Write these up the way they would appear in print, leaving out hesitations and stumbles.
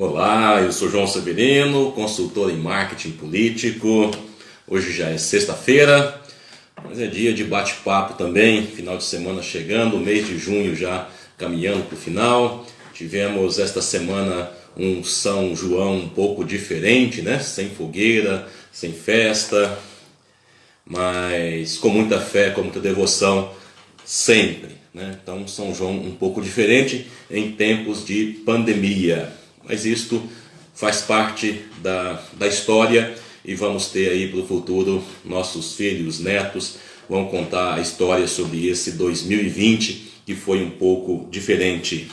Olá, eu sou João Severino, consultor em marketing político. Hoje já é sexta-feira, mas é dia de bate-papo também, final de semana chegando, mês de junho já caminhando para o final. Tivemos esta semana um São João um pouco diferente, né? Sem fogueira, sem festa, mas com muita fé, com muita devoção, sempre, né? Então, São João um pouco diferente em tempos de pandemia. Mas isto faz parte da história e vamos ter aí para o futuro nossos filhos, netos, vão contar a história sobre esse 2020 que foi um pouco diferente.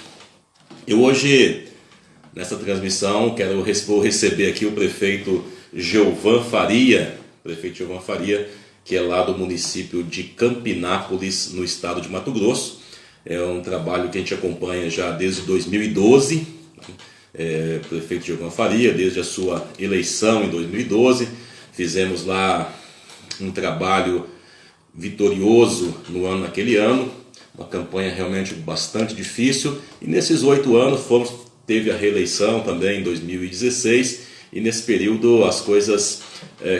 Eu hoje, nessa transmissão, vou receber aqui o prefeito Geovan Faria, que é lá do município de Campinápolis, no estado de Mato Grosso. É um trabalho que a gente acompanha já desde 2012, prefeito Geovan Faria, desde a sua eleição em 2012. Fizemos lá um trabalho vitorioso naquele ano, uma campanha realmente bastante difícil, e nesses 8 anos teve a reeleição também em 2016, e nesse período as coisas,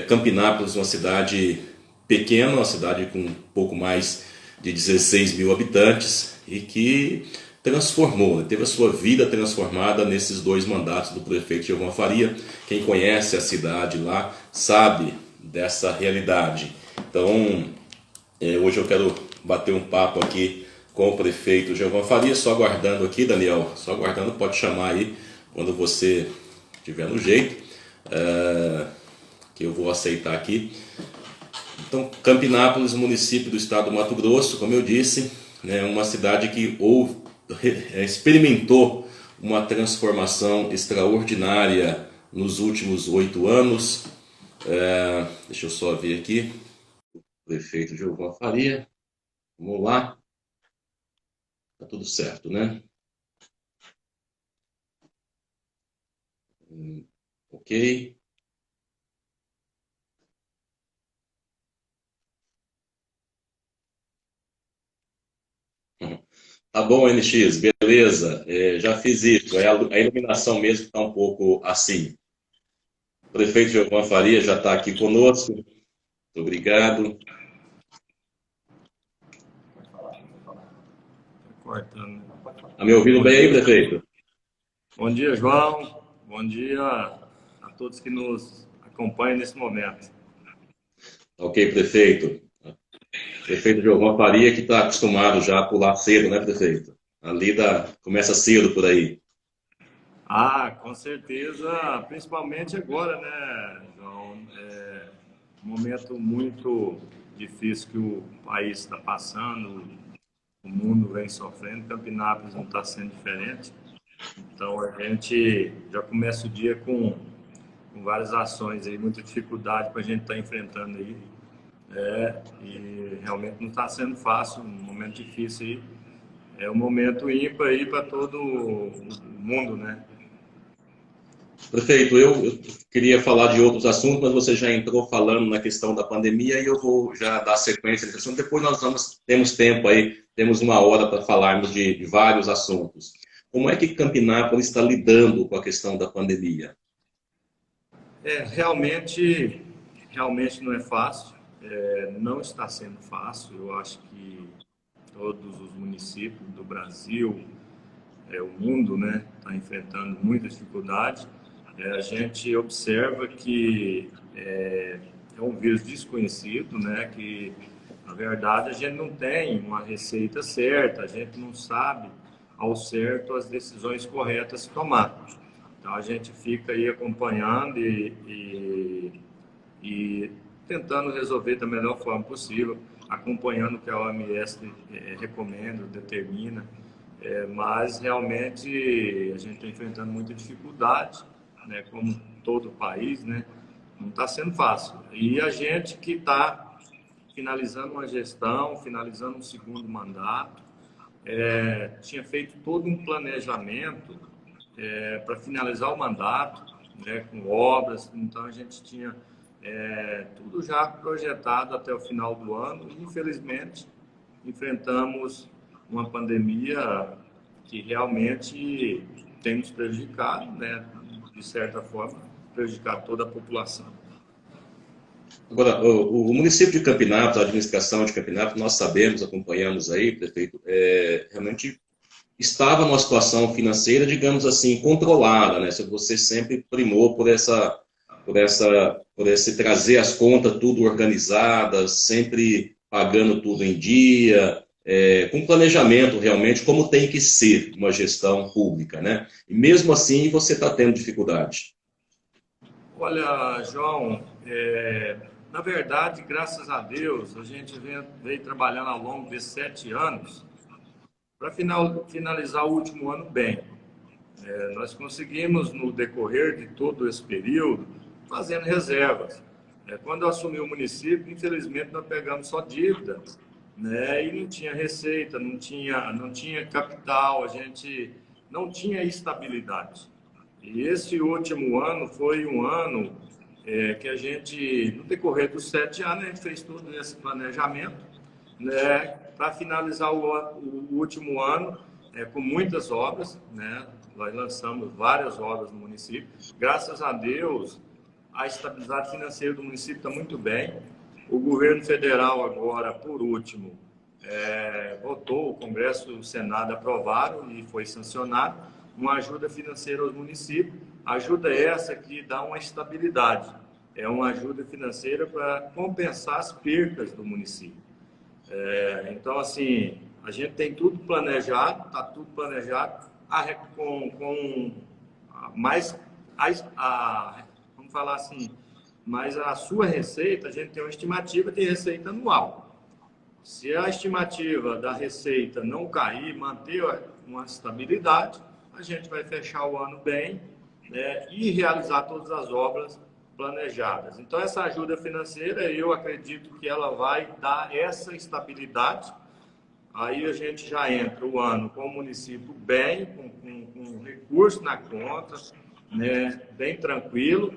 Campinápolis, uma cidade pequena, uma cidade com um pouco mais de 16 mil habitantes, e que transformou, né? Teve a sua vida transformada nesses 2 mandatos do prefeito Geovan Faria. Quem conhece a cidade lá sabe dessa realidade. Então, hoje eu quero bater um papo aqui com o prefeito Geovan Faria, só aguardando aqui, Daniel, só aguardando, pode chamar aí quando você estiver no jeito, que eu vou aceitar aqui. Então, Campinápolis, município do estado do Mato Grosso, como eu disse, né, uma cidade que experimentou uma transformação extraordinária nos últimos 8 anos. Deixa eu só ver aqui. Prefeito Geovan Faria. Vamos lá. Tá tudo certo, né? Ok. Tá bom, NX, beleza. Já fiz isso. A iluminação mesmo está um pouco assim. O prefeito Geovan Faria já está aqui conosco. Muito obrigado. Cortando. Está me ouvindo Bom bem aí, dia. prefeito? Bom dia, João. Bom dia a todos que nos acompanham nesse momento. Ok, prefeito. Prefeito Geovan Faria, que está acostumado já a pular cedo, né, prefeito? Começa cedo por aí. Com certeza, principalmente agora, né, João? É um momento muito difícil que o país está passando, o mundo vem sofrendo, Campinápolis não está sendo diferente. Então a gente já começa o dia com várias ações aí, muita dificuldade para a gente estar enfrentando aí. E realmente não está sendo fácil, um momento difícil aí. É um momento ímpar aí para todo o mundo, né? Prefeito, eu queria falar de outros assuntos, mas você já entrou falando na questão da pandemia e eu vou já dar sequência nesse assunto. Depois temos tempo aí, temos 1 hora para falarmos de vários assuntos. Como é que Campinápolis está lidando com a questão da pandemia? Realmente não é fácil, não está sendo fácil. Eu acho que todos os municípios do Brasil, o mundo, né, está enfrentando muita dificuldade. A gente observa que é um vírus desconhecido, né, que na verdade a gente não tem uma receita certa, a gente não sabe ao certo as decisões corretas a tomar. Então a gente fica aí acompanhando e tentando resolver da melhor forma possível, acompanhando o que a OMS recomenda, determina, mas realmente a gente está enfrentando muita dificuldade, né, como todo o país, né, não está sendo fácil. E a gente que está finalizando uma gestão, finalizando um segundo mandato, tinha feito todo um planejamento para finalizar o mandato, né, com obras, então a gente tinha tudo já projetado até o final do ano e, infelizmente, enfrentamos uma pandemia que realmente tem nos prejudicado, né, de certa forma, prejudicar toda a população. Agora, o município de Campinato, a administração de Campinato, nós sabemos, acompanhamos aí, prefeito, realmente estava numa situação financeira, digamos assim, controlada, né? Você sempre primou por esse trazer as contas tudo organizadas, sempre pagando tudo em dia, com planejamento realmente, como tem que ser uma gestão pública, né? E mesmo assim você está tendo dificuldade. Olha, João, na verdade, graças a Deus, a gente veio trabalhando ao longo desses 7 anos para finalizar o último ano bem. Nós conseguimos, no decorrer de todo esse período, fazendo reservas. Quando eu assumi o município, infelizmente, nós pegamos só dívida, né? E não tinha receita, não tinha capital, a gente não tinha estabilidade. E esse último ano foi um ano que a gente, no decorrer dos 7 anos, a gente fez todo esse planejamento, né, para finalizar o último ano com muitas obras, né? Nós lançamos várias obras no município. Graças a Deus, a estabilidade financeira do município está muito bem. O governo federal agora, por último, votou, o Congresso e o Senado aprovaram e foi sancionado uma ajuda financeira aos municípios. Ajuda essa que dá uma estabilidade. É uma ajuda financeira para compensar as percas do município. Então, assim, a gente tem tudo planejado, está tudo planejado, com mais, vamos falar assim, mas a sua receita, a gente tem uma estimativa de receita anual. Se a estimativa da receita não cair, manter uma estabilidade, a gente vai fechar o ano bem, né, e realizar todas as obras planejadas. Então, essa ajuda financeira, eu acredito que ela vai dar essa estabilidade. Aí a gente já entra o ano com o município bem, com recurso na conta, né, bem tranquilo.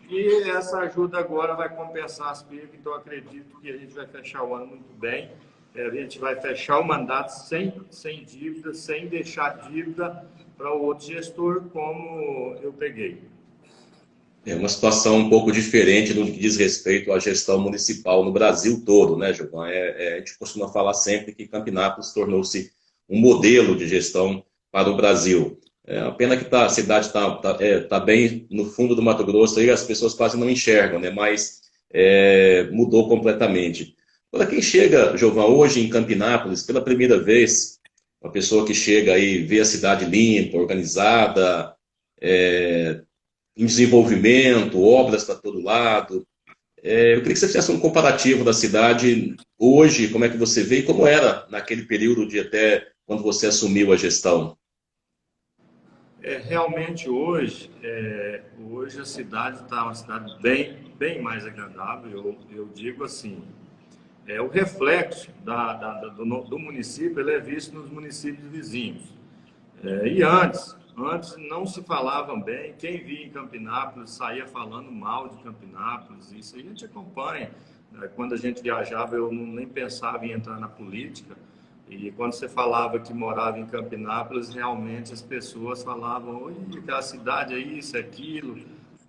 E essa ajuda agora vai compensar as perdas. Então, acredito que a gente vai fechar o ano muito bem. A gente vai fechar o mandato sem dívida, sem deixar dívida para o outro gestor, como eu peguei. É uma situação um pouco diferente no que diz respeito à gestão municipal no Brasil todo, né, Gilvan? A gente costuma falar sempre que Campinápolis tornou-se um modelo de gestão para o Brasil. A pena que a cidade está bem no fundo do Mato Grosso, aí as pessoas quase não enxergam, né? Mas mudou completamente. Agora, quem chega, Gilvan, hoje em Campinápolis, pela primeira vez, uma pessoa que chega aí, vê a cidade limpa, organizada, em desenvolvimento, obras para todo lado. Eu queria que você fizesse um comparativo da cidade hoje, como é que você vê e como era naquele período de até quando você assumiu a gestão. Realmente hoje a cidade está uma cidade bem mais agradável. Eu digo assim, o reflexo do município ele é visto nos municípios vizinhos. E antes não se falavam bem. Quem via em Campinápolis saía falando mal de Campinápolis. Isso a gente acompanha. Quando a gente viajava, eu nem pensava em entrar na política. E quando você falava que morava em Campinápolis, realmente as pessoas falavam: oi, aquela cidade é isso, aquilo.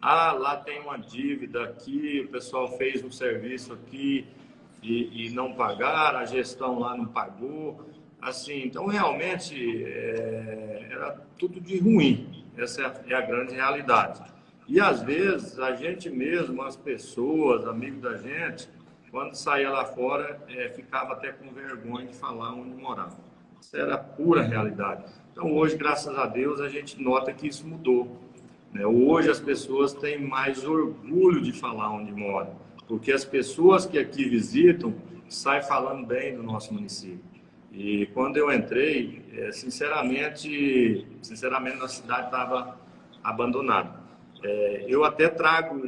Ah, lá tem uma dívida aqui, o pessoal fez um serviço aqui e não pagaram, a gestão lá não pagou. Assim, então, realmente, era tudo de ruim. Essa é a grande realidade. E, às vezes, a gente mesmo, as pessoas, amigos da gente, quando saía lá fora, ficava até com vergonha de falar onde morava. Isso era a pura realidade. Então, hoje, graças a Deus, a gente nota que isso mudou, né? Hoje, as pessoas têm mais orgulho de falar onde moram, porque as pessoas que aqui visitam saem falando bem do nosso município. E quando eu entrei, sinceramente, a cidade estava abandonada. Eu até trago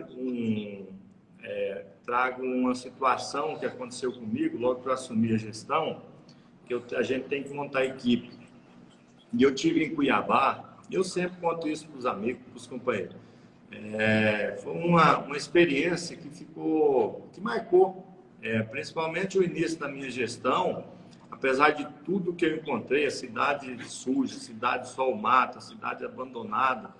uma situação que aconteceu comigo logo que eu assumi a gestão, que a gente tem que montar a equipe. E eu tive em Cuiabá, e eu sempre conto isso para os amigos, para os companheiros. Foi uma experiência que marcou, principalmente o início da minha gestão. Apesar de tudo que eu encontrei, a cidade suja, a cidade só o mato, a cidade abandonada,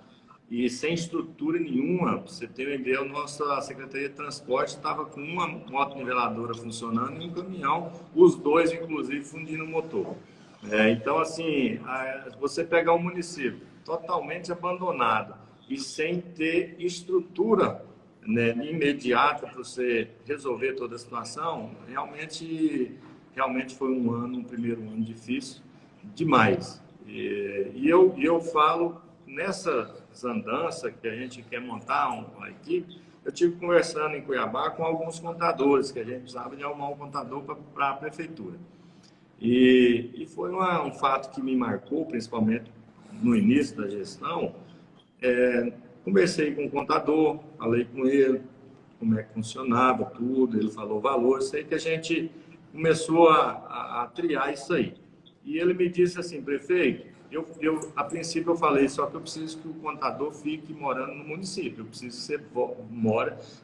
e sem estrutura nenhuma. Pra você ter uma ideia, a nossa Secretaria de Transporte estava com uma moto niveladora funcionando e um caminhão, os dois, inclusive, fundindo o motor. Então, assim, você pegar um município totalmente abandonado e sem ter estrutura, né, imediata para você resolver toda a situação, realmente foi um primeiro ano difícil demais. E eu falo, nessas andanças que a gente quer montar uma equipe, eu tive conversando em Cuiabá com alguns contadores, que a gente precisava de arrumar um contador para a prefeitura. E foi um fato que me marcou, principalmente no início da gestão. Conversei com o contador, falei com ele como é que funcionava tudo, ele falou valor, sei que a gente começou a triar isso aí. E ele me disse assim: prefeito, a princípio eu falei, só que eu preciso que o contador fique morando no município, eu preciso que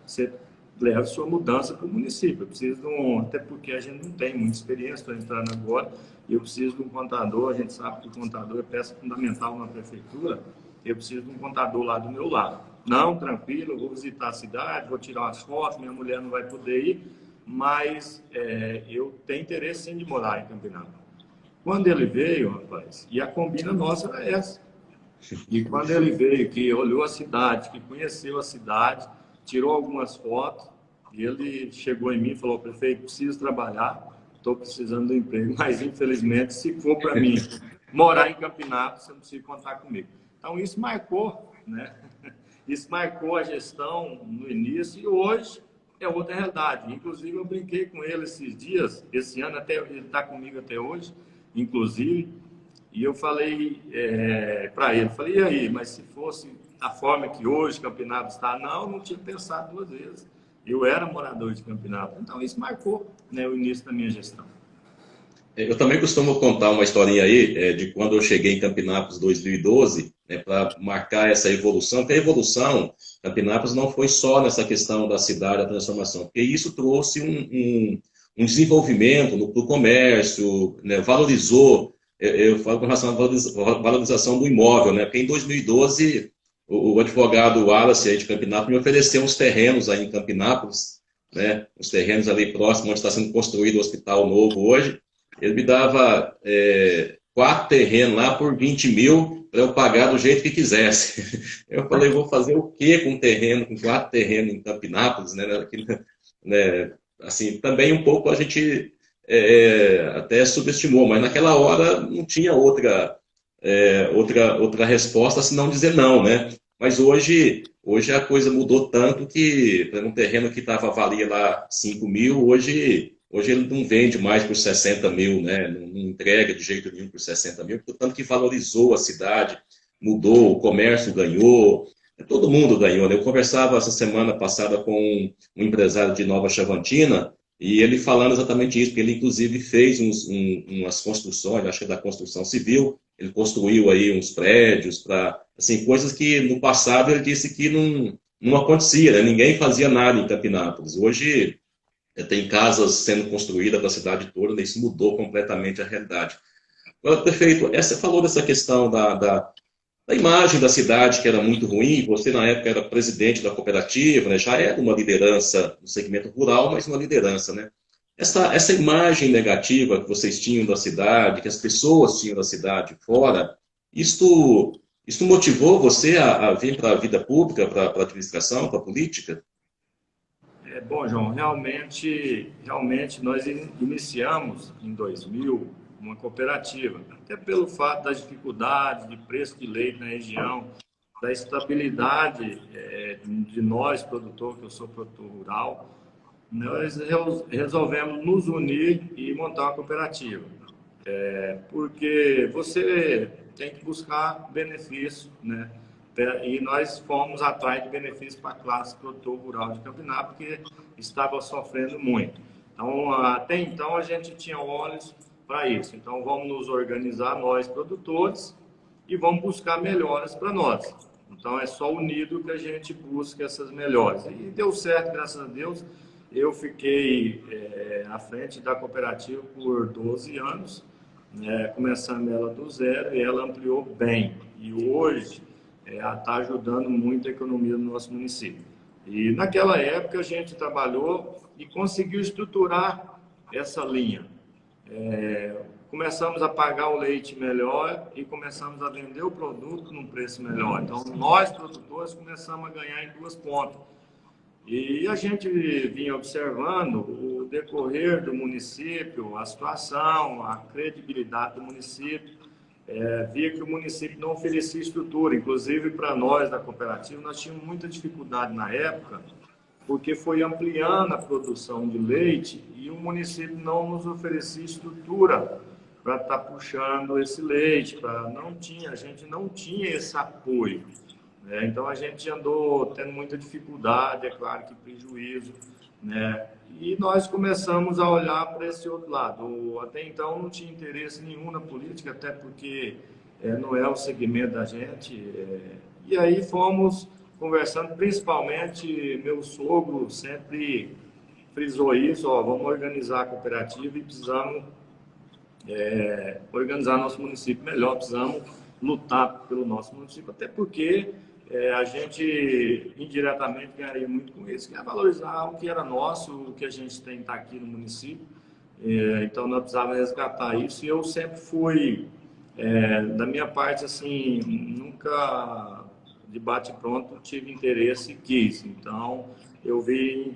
você leve sua mudança para o município, eu preciso até porque a gente não tem muita experiência, estou entrando agora, e eu preciso de um contador, a gente sabe que o contador é peça fundamental na prefeitura, eu preciso de um contador lá do meu lado. Não, tranquilo, eu vou visitar a cidade, vou tirar umas fotos, minha mulher não vai poder ir, mas eu tenho interesse sim de morar em Campina. Quando ele veio, rapaz, e a combina nossa era essa. E quando ele veio, que olhou a cidade, que conheceu a cidade, tirou algumas fotos, e ele chegou em mim e falou: prefeito, preciso trabalhar, estou precisando de um emprego, mas infelizmente, se for para mim morar em Campinápolis, você não precisa contar comigo. Então isso marcou, né? Isso marcou a gestão no início e hoje é outra realidade. Inclusive eu brinquei com ele esses dias, esse ano, até ele está comigo até hoje, inclusive, e eu falei para ele, falei: e aí, mas se fosse da forma que hoje Campinápolis está, não tinha pensado duas vezes. Eu era morador de Campinápolis, então isso marcou, né, o início da minha gestão. Eu também costumo contar uma historinha aí de quando eu cheguei em Campinápolis em 2012, para marcar essa evolução, porque a evolução, Campinápolis não foi só nessa questão da cidade, da transformação, porque isso trouxe um desenvolvimento no comércio, né, valorizou, eu falo com relação à valorização do imóvel, né, porque em 2012 o advogado Wallace aí de Campinápolis me ofereceu uns terrenos aí em Campinápolis, né, os terrenos ali próximos onde está sendo construído o hospital novo hoje. Ele me dava 4 terrenos lá por 20 mil para eu pagar do jeito que quisesse. Eu falei: vou fazer o quê com terreno, com 4 terrenos em Campinápolis, né? Assim, também um pouco a gente até subestimou, mas naquela hora não tinha outra resposta senão dizer não, né? Mas hoje a coisa mudou tanto que para um terreno que valia lá 5 mil, hoje ele não vende mais por 60 mil, né? Não entrega de jeito nenhum por 60 mil, portanto que valorizou a cidade, mudou, o comércio ganhou, todo mundo ganhou, né? Eu conversava essa semana passada com um empresário de Nova Chavantina, e ele falando exatamente isso, porque ele inclusive fez umas construções, acho que da construção civil, ele construiu aí uns prédios, assim, coisas que no passado ele disse que não acontecia, né? Ninguém fazia nada em Campinápolis. Hoje tem casas sendo construídas para a cidade toda, e isso mudou completamente a realidade. Agora, prefeito, você falou dessa questão da imagem da cidade, que era muito ruim. Você, na época, era presidente da cooperativa, né? Já era uma liderança no segmento rural, mas uma liderança, né? Essa imagem negativa que vocês tinham da cidade, que as pessoas tinham da cidade fora, isto motivou você a vir para a vida pública, para a administração, para a política? Bom, João, realmente nós iniciamos em 2000 uma cooperativa, até pelo fato das dificuldades de preço de leite na região, da estabilidade de nós, produtor, que eu sou produtor rural, nós resolvemos nos unir e montar uma cooperativa. Porque você tem que buscar benefício, né? E nós fomos atrás de benefícios para a classe produtor rural de Campinas, porque estava sofrendo muito. Então, até então, a gente tinha olhos para isso. Então, vamos nos organizar, nós produtores, e vamos buscar melhoras para nós. Então, é só unido que a gente busca essas melhoras. E deu certo, graças a Deus. Eu fiquei à frente da cooperativa por 12 anos, começando ela do zero, e ela ampliou bem. E hoje está ajudando muito a economia do nosso município. E naquela época a gente trabalhou e conseguiu estruturar essa linha. Começamos a pagar o leite melhor e começamos a vender o produto num preço melhor. Então, nós, produtores, começamos a ganhar em duas pontas. E a gente vinha observando o decorrer do município, a situação, a credibilidade do município. Via que o município não oferecia estrutura. Inclusive, para nós da cooperativa, nós tínhamos muita dificuldade na época, porque foi ampliando a produção de leite e o município não nos oferecia estrutura para estar puxando esse leite. A gente não tinha esse apoio. Então, a gente andou tendo muita dificuldade, é claro que prejuízo, né? E nós começamos a olhar para esse outro lado. Até então, não tinha interesse nenhum na política, até porque não é o segmento da gente. E aí fomos conversando, principalmente meu sogro sempre frisou isso, vamos organizar a cooperativa e precisamos organizar nosso município melhor, precisamos lutar pelo nosso município, até porque a gente indiretamente ganharia muito com isso, que é valorizar o que era nosso, o que a gente tem tá aqui no município. Então nós precisávamos resgatar isso, e eu sempre fui, da minha parte, assim, nunca de bate-pronto tive interesse e quis. Então eu vim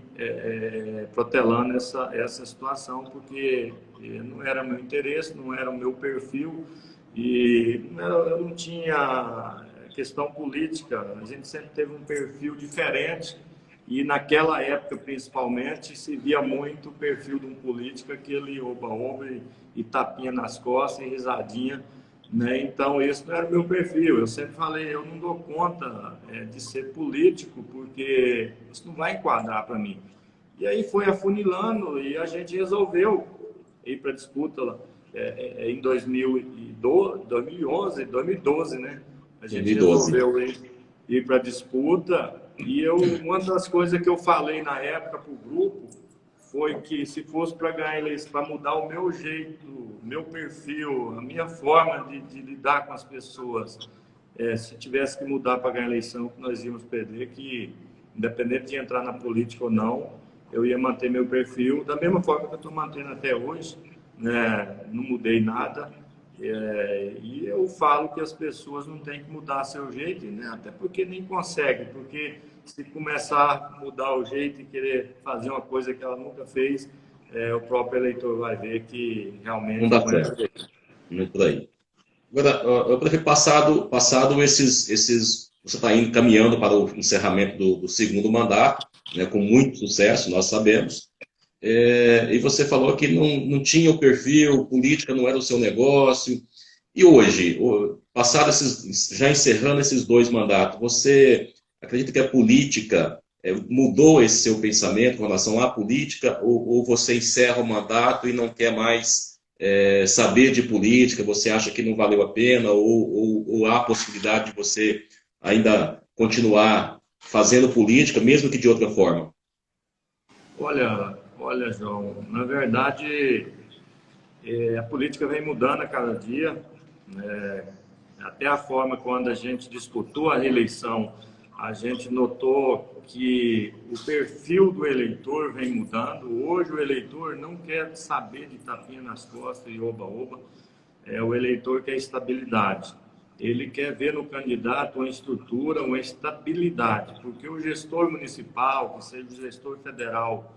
protelando essa situação, porque não era meu interesse, não era o meu perfil, e eu não tinha questão política. A gente sempre teve um perfil diferente, e naquela época, principalmente, se via muito o perfil de um político, aquele oba-oba e tapinha nas costas e risadinha, né? Então, esse não era o meu perfil. Eu sempre falei, eu não dou conta de ser político, porque isso não vai enquadrar para mim. E aí foi afunilando, e a gente resolveu ir para a disputa lá, em 2011, 2012, né? A gente 2012. Resolveu ir para a disputa, e uma das coisas que eu falei na época para o grupo foi que, se fosse para ganhar eleição, para mudar o meu jeito, meu perfil, a minha forma de lidar com as pessoas, se tivesse que mudar para ganhar eleição, que nós íamos perder, que independente de entrar na política ou não, eu ia manter meu perfil da mesma forma que eu estou mantendo até hoje, né? Não mudei nada. E eu falo que as pessoas não têm que mudar seu jeito, né? Até porque nem conseguem, porque se começar a mudar o jeito e querer fazer uma coisa que ela nunca fez, o próprio eleitor vai ver que realmente não dá certo. Não é por aí. Agora, eu prefiro passado esses você está indo caminhando para o encerramento do segundo mandato, né, com muito sucesso, nós sabemos. E você falou que não tinha o perfil, política não era o seu negócio. E hoje, já encerrando esses 2 mandatos, você acredita que a política mudou esse seu pensamento com relação à política, ou você encerra o mandato e não quer mais saber de política, você acha que não valeu a pena, ou há a possibilidade de você ainda continuar fazendo política, mesmo que de outra forma? Olha, João, na verdade, a política vem mudando a cada dia, né? Até a forma quando a gente disputou a reeleição, a gente notou que o perfil do eleitor vem mudando. Hoje o eleitor não quer saber de tapinha nas costas e oba-oba, o eleitor quer estabilidade. Ele quer ver no candidato uma estrutura, uma estabilidade, porque o gestor municipal, que seja o gestor federal,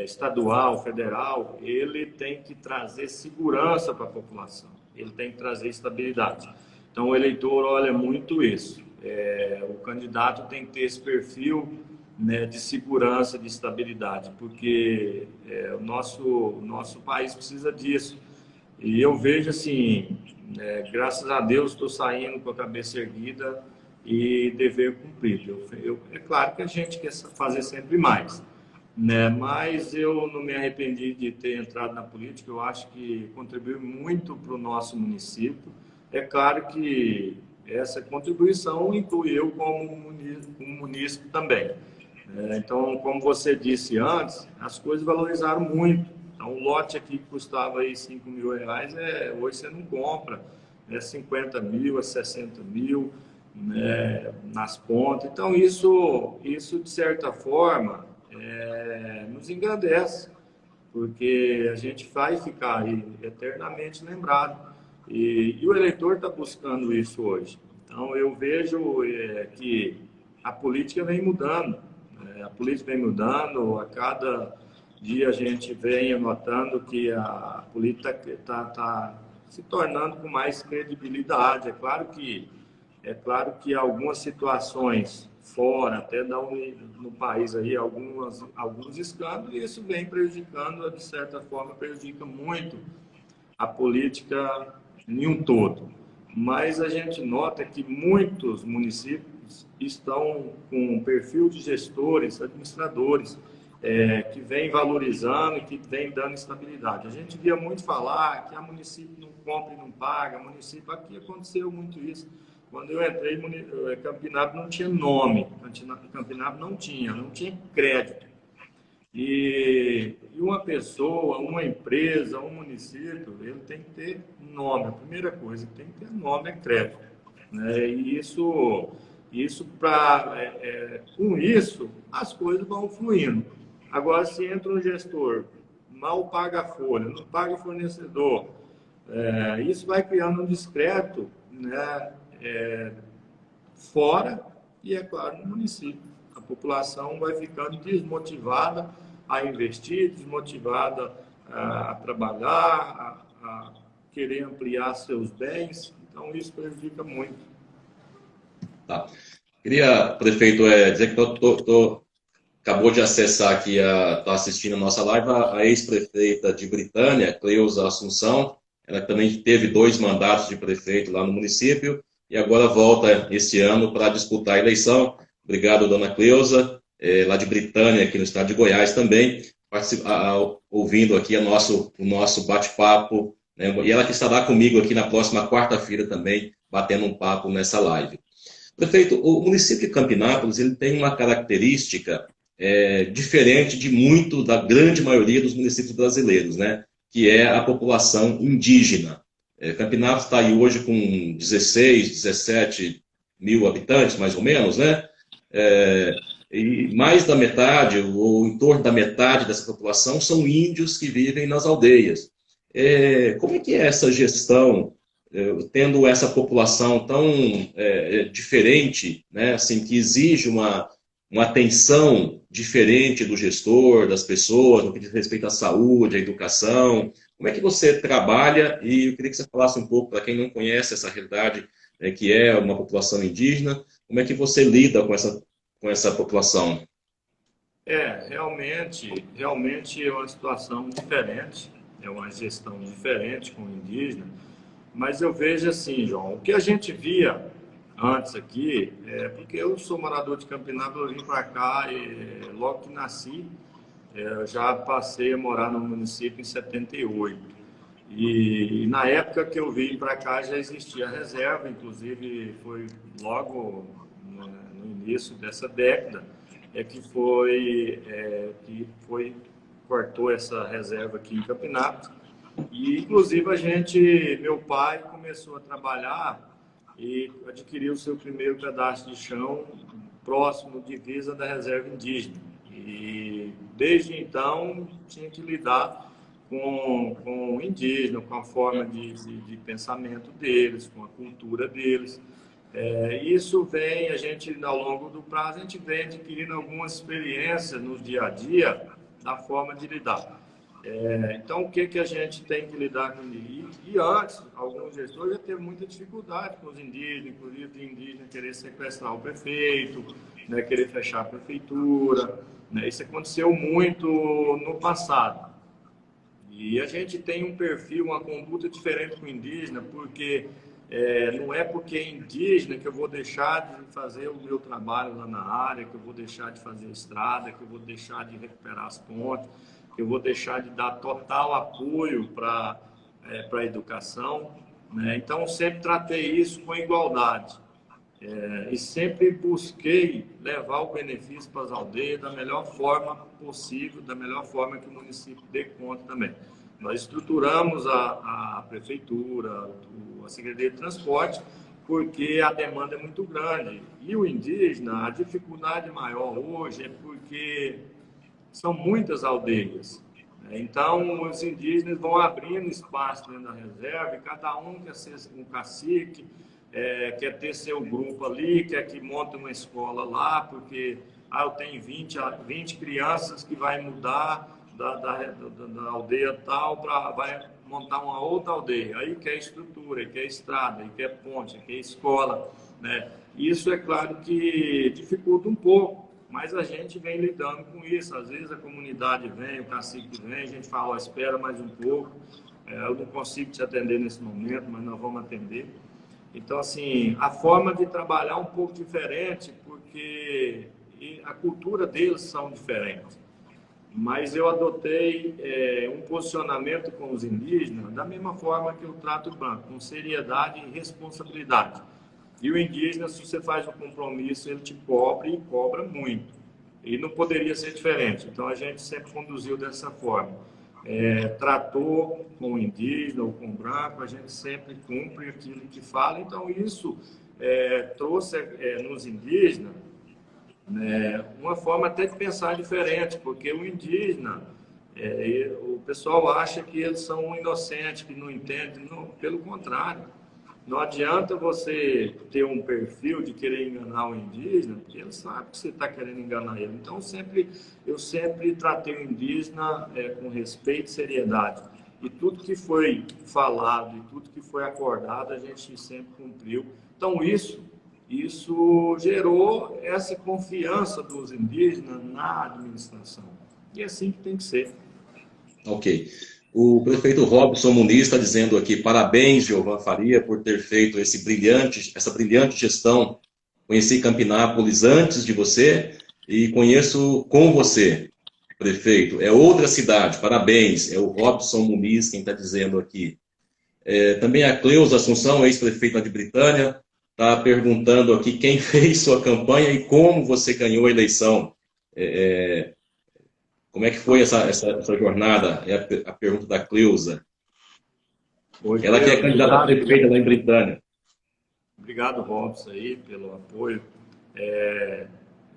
estadual, federal, ele tem que trazer segurança para a população, ele tem que trazer estabilidade. Então, o eleitor olha muito isso. O candidato tem que ter esse perfil, né, de segurança, de estabilidade, porque o nosso país precisa disso. E eu vejo assim, graças a Deus, estou saindo com a cabeça erguida e dever cumprido. É claro que a gente quer fazer sempre mais, né? Mas eu não me arrependi de ter entrado na política. Eu acho que contribuiu muito para o nosso município. É claro que essa contribuição inclui eu como munícipe também. Então, como você disse antes, as coisas valorizaram muito. Então, um lote aqui que custava aí R$5.000, hoje você não compra. 50 mil, 60 mil. né, nas pontas. Então, isso de certa forma, nos engrandece, porque a gente vai ficar aí eternamente lembrado. E o eleitor está buscando isso hoje. Então, eu vejo que a política vem mudando. A política vem mudando, a cada dia a gente vem notando que a política está se tornando com mais credibilidade. É claro que algumas situações fora, até no país aí, alguns escândalos, e isso vem prejudicando, de certa forma, prejudica muito a política em um todo. Mas a gente nota que muitos municípios estão com um perfil de gestores, administradores, que vem valorizando e que vem dando estabilidade. A gente via muito falar que a município não compra e não paga, município, aqui aconteceu muito isso. Quando eu entrei, Campinab não tinha nome, Campinab não tinha crédito. E uma pessoa, uma empresa, um município, ele tem que ter nome. A primeira coisa que tem que ter nome é crédito, né? E com isso, as coisas vão fluindo. Agora, se entra um gestor, mal paga a folha, não paga o fornecedor, isso vai criando um discreto, né, fora e, é claro, no município. A população vai ficando desmotivada a investir, desmotivada a trabalhar, a querer ampliar seus bens. Então, isso prejudica muito. Tá. Queria, prefeito, dizer que acabou de acessar aqui, está assistindo a nossa live, a ex-prefeita de Britânia, Cleusa Assunção. Ela também teve 2 mandatos de prefeito lá no município e agora volta esse ano para disputar a eleição. Obrigado, dona Cleusa, lá de Britânia, aqui no estado de Goiás também, ouvindo aqui o nosso bate-papo, né? E ela que estará comigo aqui na próxima quarta-feira também, batendo um papo nessa live. Prefeito, o município de Campinápolis ele tem uma característica diferente de muito da grande maioria dos municípios brasileiros, né? Que é a população indígena. Campinápolis está aí hoje com 16, 17 mil habitantes, mais ou menos, né? E mais da metade, ou em torno da metade dessa população, são índios que vivem nas aldeias. Como é que é essa gestão, tendo essa população tão diferente, né? Assim, que exige uma atenção diferente do gestor, das pessoas, no que diz respeito à saúde, à educação? Como é que você trabalha? E eu queria que você falasse um pouco, para quem não conhece essa realidade, que é uma população indígena, como é que você lida com essa população? Realmente é uma situação diferente, é uma gestão diferente com o indígena, mas eu vejo assim, João, o que a gente via antes aqui, porque eu sou morador de Campinápolis, eu vim para cá e logo que nasci, eu já passei a morar no município em 78. E na época que eu vim para cá já existia a reserva, inclusive foi logo no início dessa década que cortou essa reserva aqui em Campinápolis. E inclusive meu pai começou a trabalhar e adquiriu o seu primeiro pedaço de chão próximo divisa da reserva indígena. E desde então tinha que lidar com o indígena, com a forma de pensamento deles, com a cultura deles. Isso vem, ao longo do prazo, a gente vem adquirindo algumas experiências no dia a dia da forma de lidar. Então, o que a gente tem que lidar com isso? E antes, alguns gestores já teve muita dificuldade com os indígenas, inclusive de indígena querer sequestrar o prefeito, né, querer fechar a prefeitura. Né? Isso aconteceu muito no passado. E a gente tem um perfil, uma conduta diferente com o indígena, porque não é porque é indígena que eu vou deixar de fazer o meu trabalho lá na área, que eu vou deixar de fazer estrada, que eu vou deixar de recuperar as pontes, que eu vou deixar de dar total apoio para a educação. Né? Então, sempre tratei isso com igualdade. E sempre busquei levar o benefício para as aldeias da melhor forma possível, da melhor forma que o município dê conta também. Nós estruturamos a prefeitura, a Secretaria de Transporte, porque a demanda é muito grande. E o indígena, a dificuldade maior hoje é porque são muitas aldeias. Então, os indígenas vão abrindo espaço dentro da reserva e cada um quer ser um cacique, quer ter seu grupo ali, quer que monte uma escola lá, porque eu tenho 20 crianças que vai mudar da aldeia tal para vai montar uma outra aldeia. Aí quer estrutura, aí quer estrada, aí quer ponte, aí quer escola, né? Isso é claro que dificulta um pouco, mas a gente vem lidando com isso. Às vezes a comunidade vem, o cacique vem, a gente fala, espera mais um pouco, eu não consigo te atender nesse momento, mas nós vamos atender. Então, assim, a forma de trabalhar é um pouco diferente, porque a cultura deles são diferentes. Mas eu adotei um posicionamento com os indígenas da mesma forma que eu trato o branco, com seriedade e responsabilidade. E o indígena, se você faz um compromisso, ele te cobra e cobra muito. E não poderia ser diferente. Então, a gente sempre conduziu dessa forma. Tratou com o indígena ou com o branco, a gente sempre cumpre aquilo que fala. Então, isso trouxe nos indígenas uma forma até de pensar diferente, porque o indígena, o pessoal acha que eles são inocentes, que não entendem. Não, pelo contrário. Não adianta você ter um perfil de querer enganar o indígena, porque ele sabe que você está querendo enganar ele. Então, eu sempre tratei o indígena com respeito e seriedade. E tudo que foi falado e tudo que foi acordado, a gente sempre cumpriu. Então, isso gerou essa confiança dos indígenas na administração. E é assim que tem que ser. Ok. O prefeito Robson Muniz está dizendo aqui, parabéns, Giovan Faria, por ter feito essa brilhante gestão. Conheci Campinápolis antes de você e conheço com você, prefeito. É outra cidade, parabéns. É o Robson Muniz quem está dizendo aqui. Também a Cleusa Assunção, ex-prefeita de Britânia, está perguntando aqui quem fez sua campanha e como você ganhou a eleição. Como é que foi essa jornada? É a pergunta da Cleusa. Oi, Ela que é Cleusa, candidata a obrigado. prefeita lá em Britânia. Obrigado, Robson, aí, pelo apoio.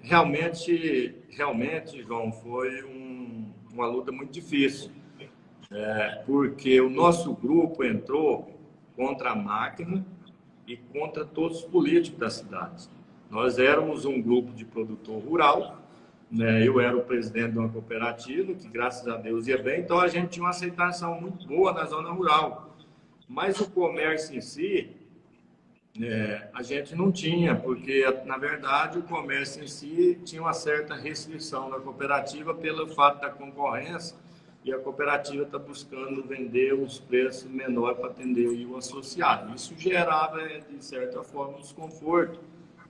Realmente, João, foi uma luta muito difícil, porque o nosso grupo entrou contra a máquina e contra todos os políticos da cidade. Nós éramos um grupo de produtor rural, né? Eu era o presidente de uma cooperativa, que graças a Deus ia bem, então a gente tinha uma aceitação muito boa na zona rural. Mas o comércio em si, a gente não tinha, porque, na verdade, o comércio em si tinha uma certa restrição na cooperativa pelo fato da concorrência, e a cooperativa está buscando vender os preços menores para atender o associado. Isso gerava, de certa forma, um desconforto.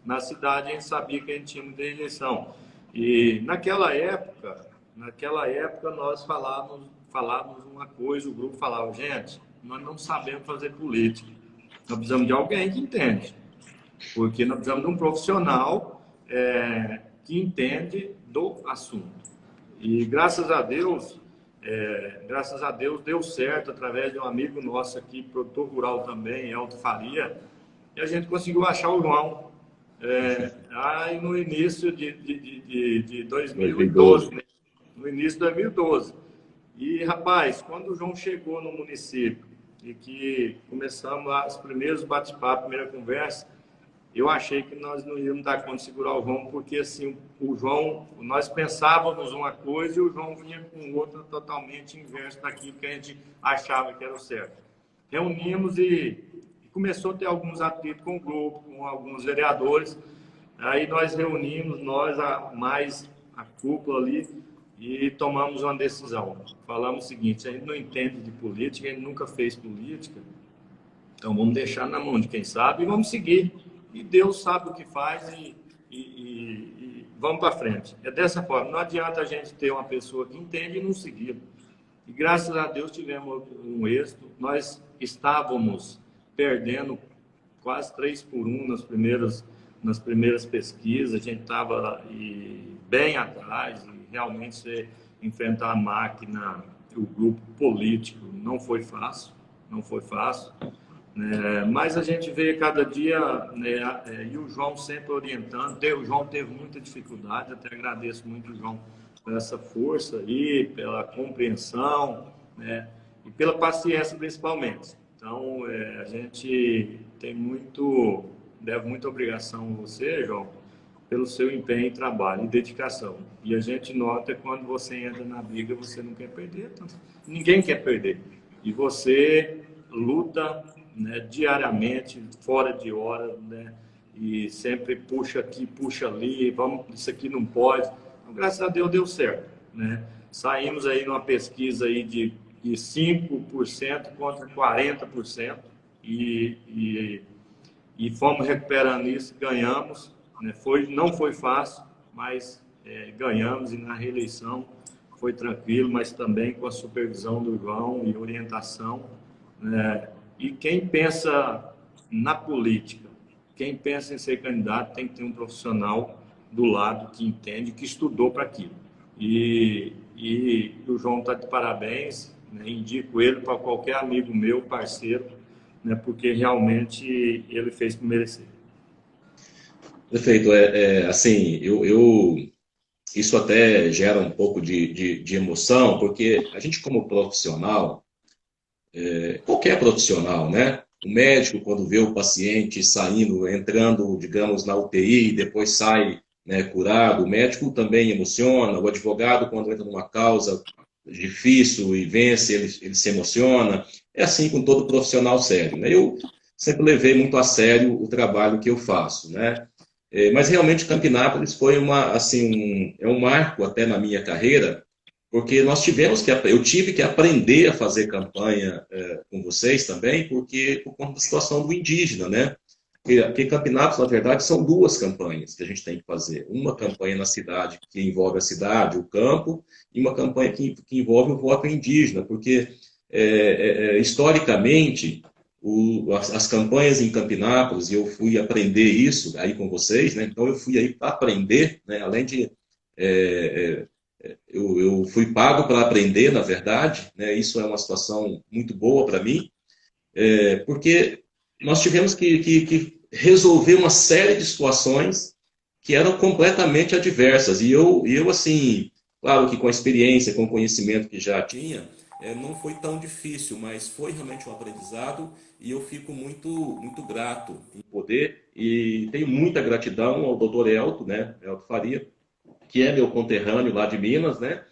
Na cidade, a gente sabia que a gente tinha muita eleição. E naquela época nós falávamos uma coisa, o grupo falava, gente, nós não sabemos fazer política. Nós precisamos de alguém que entende, porque nós precisamos de um profissional que entende do assunto. E graças a Deus deu certo através de um amigo nosso aqui, produtor rural também, Elton Faria, e a gente conseguiu achar o João aí no início de 2012, né? No início de 2012. E, rapaz, quando o João chegou no município e que começamos os primeiros bate-papos, primeira conversa, eu achei que nós não íamos dar conta de segurar o João, porque assim, o João, nós pensávamos uma coisa e o João vinha com outra totalmente inverso daquilo que a gente achava que era o certo. Reunimos e começou a ter alguns atritos com o grupo, com alguns vereadores. Aí nós reunimos, mais a cúpula ali, e tomamos uma decisão. Falamos o seguinte, a gente não entende de política, a gente nunca fez política, então vamos deixar na mão de quem sabe e vamos seguir. E Deus sabe o que faz e vamos para frente. É dessa forma, não adianta a gente ter uma pessoa que entende e não seguir. E graças a Deus tivemos um êxito. Nós estávamos perdendo quase 3-1 nas primeiras pesquisas, a gente estava bem atrás, e realmente enfrentar a máquina, o grupo político, não foi fácil, Mas a gente vê cada dia, né, e o João sempre orientando. O João teve muita dificuldade, até agradeço muito o João por essa força aí, pela compreensão, né, e pela paciência principalmente. Então, a gente tem deve muita obrigação a você, João, pelo seu empenho e trabalho e dedicação. E a gente nota quando você entra na briga, você não quer perder, ninguém quer perder. E você luta, né, diariamente, fora de hora, né, e sempre puxa aqui, puxa ali, vamos, isso aqui não pode. Então, graças a Deus deu certo, né? Saímos aí numa pesquisa aí de 5% contra 40% e fomos recuperando isso, ganhamos, né? Não foi fácil, mas ganhamos, e na reeleição foi tranquilo, mas também com a supervisão do João e orientação, né? E quem pensa na política, quem pensa em ser candidato, tem que ter um profissional do lado que entende, que estudou para aquilo. E o João está de parabéns, né? Indico ele para qualquer amigo meu, parceiro, né? Porque realmente ele fez por merecer. Perfeito. Assim, isso até gera um pouco de emoção, porque a gente, como profissional, qualquer profissional, né? O médico, quando vê o paciente saindo, entrando, digamos, na UTI, e depois sai, né, curado, o médico também emociona, o advogado, quando entra numa causa difícil e vence, ele se emociona. É assim com todo profissional sério, né? Eu sempre levei muito a sério o trabalho que eu faço, né? Mas realmente Campinápolis foi é um marco até na minha carreira, porque eu tive que aprender a fazer campanha com vocês também, porque por conta da situação do indígena, né? Porque Campinápolis, na verdade, são duas campanhas que a gente tem que fazer. Uma campanha na cidade, que envolve a cidade, o campo, e uma campanha que envolve o voto indígena, porque historicamente as campanhas em Campinápolis, e eu fui aprender isso aí com vocês, né? Então eu fui aí para aprender, né? Além de é, eu fui pago para aprender, na verdade, né? Isso é uma situação muito boa para mim, porque nós tivemos que resolver uma série de situações que eram completamente adversas. Assim, claro que com a experiência, com o conhecimento que já tinha, não foi tão difícil, mas foi realmente um aprendizado e eu fico muito grato em poder e tenho muita gratidão ao doutor Elton, né, Elton Faria, que é meu conterrâneo lá de Minas, né?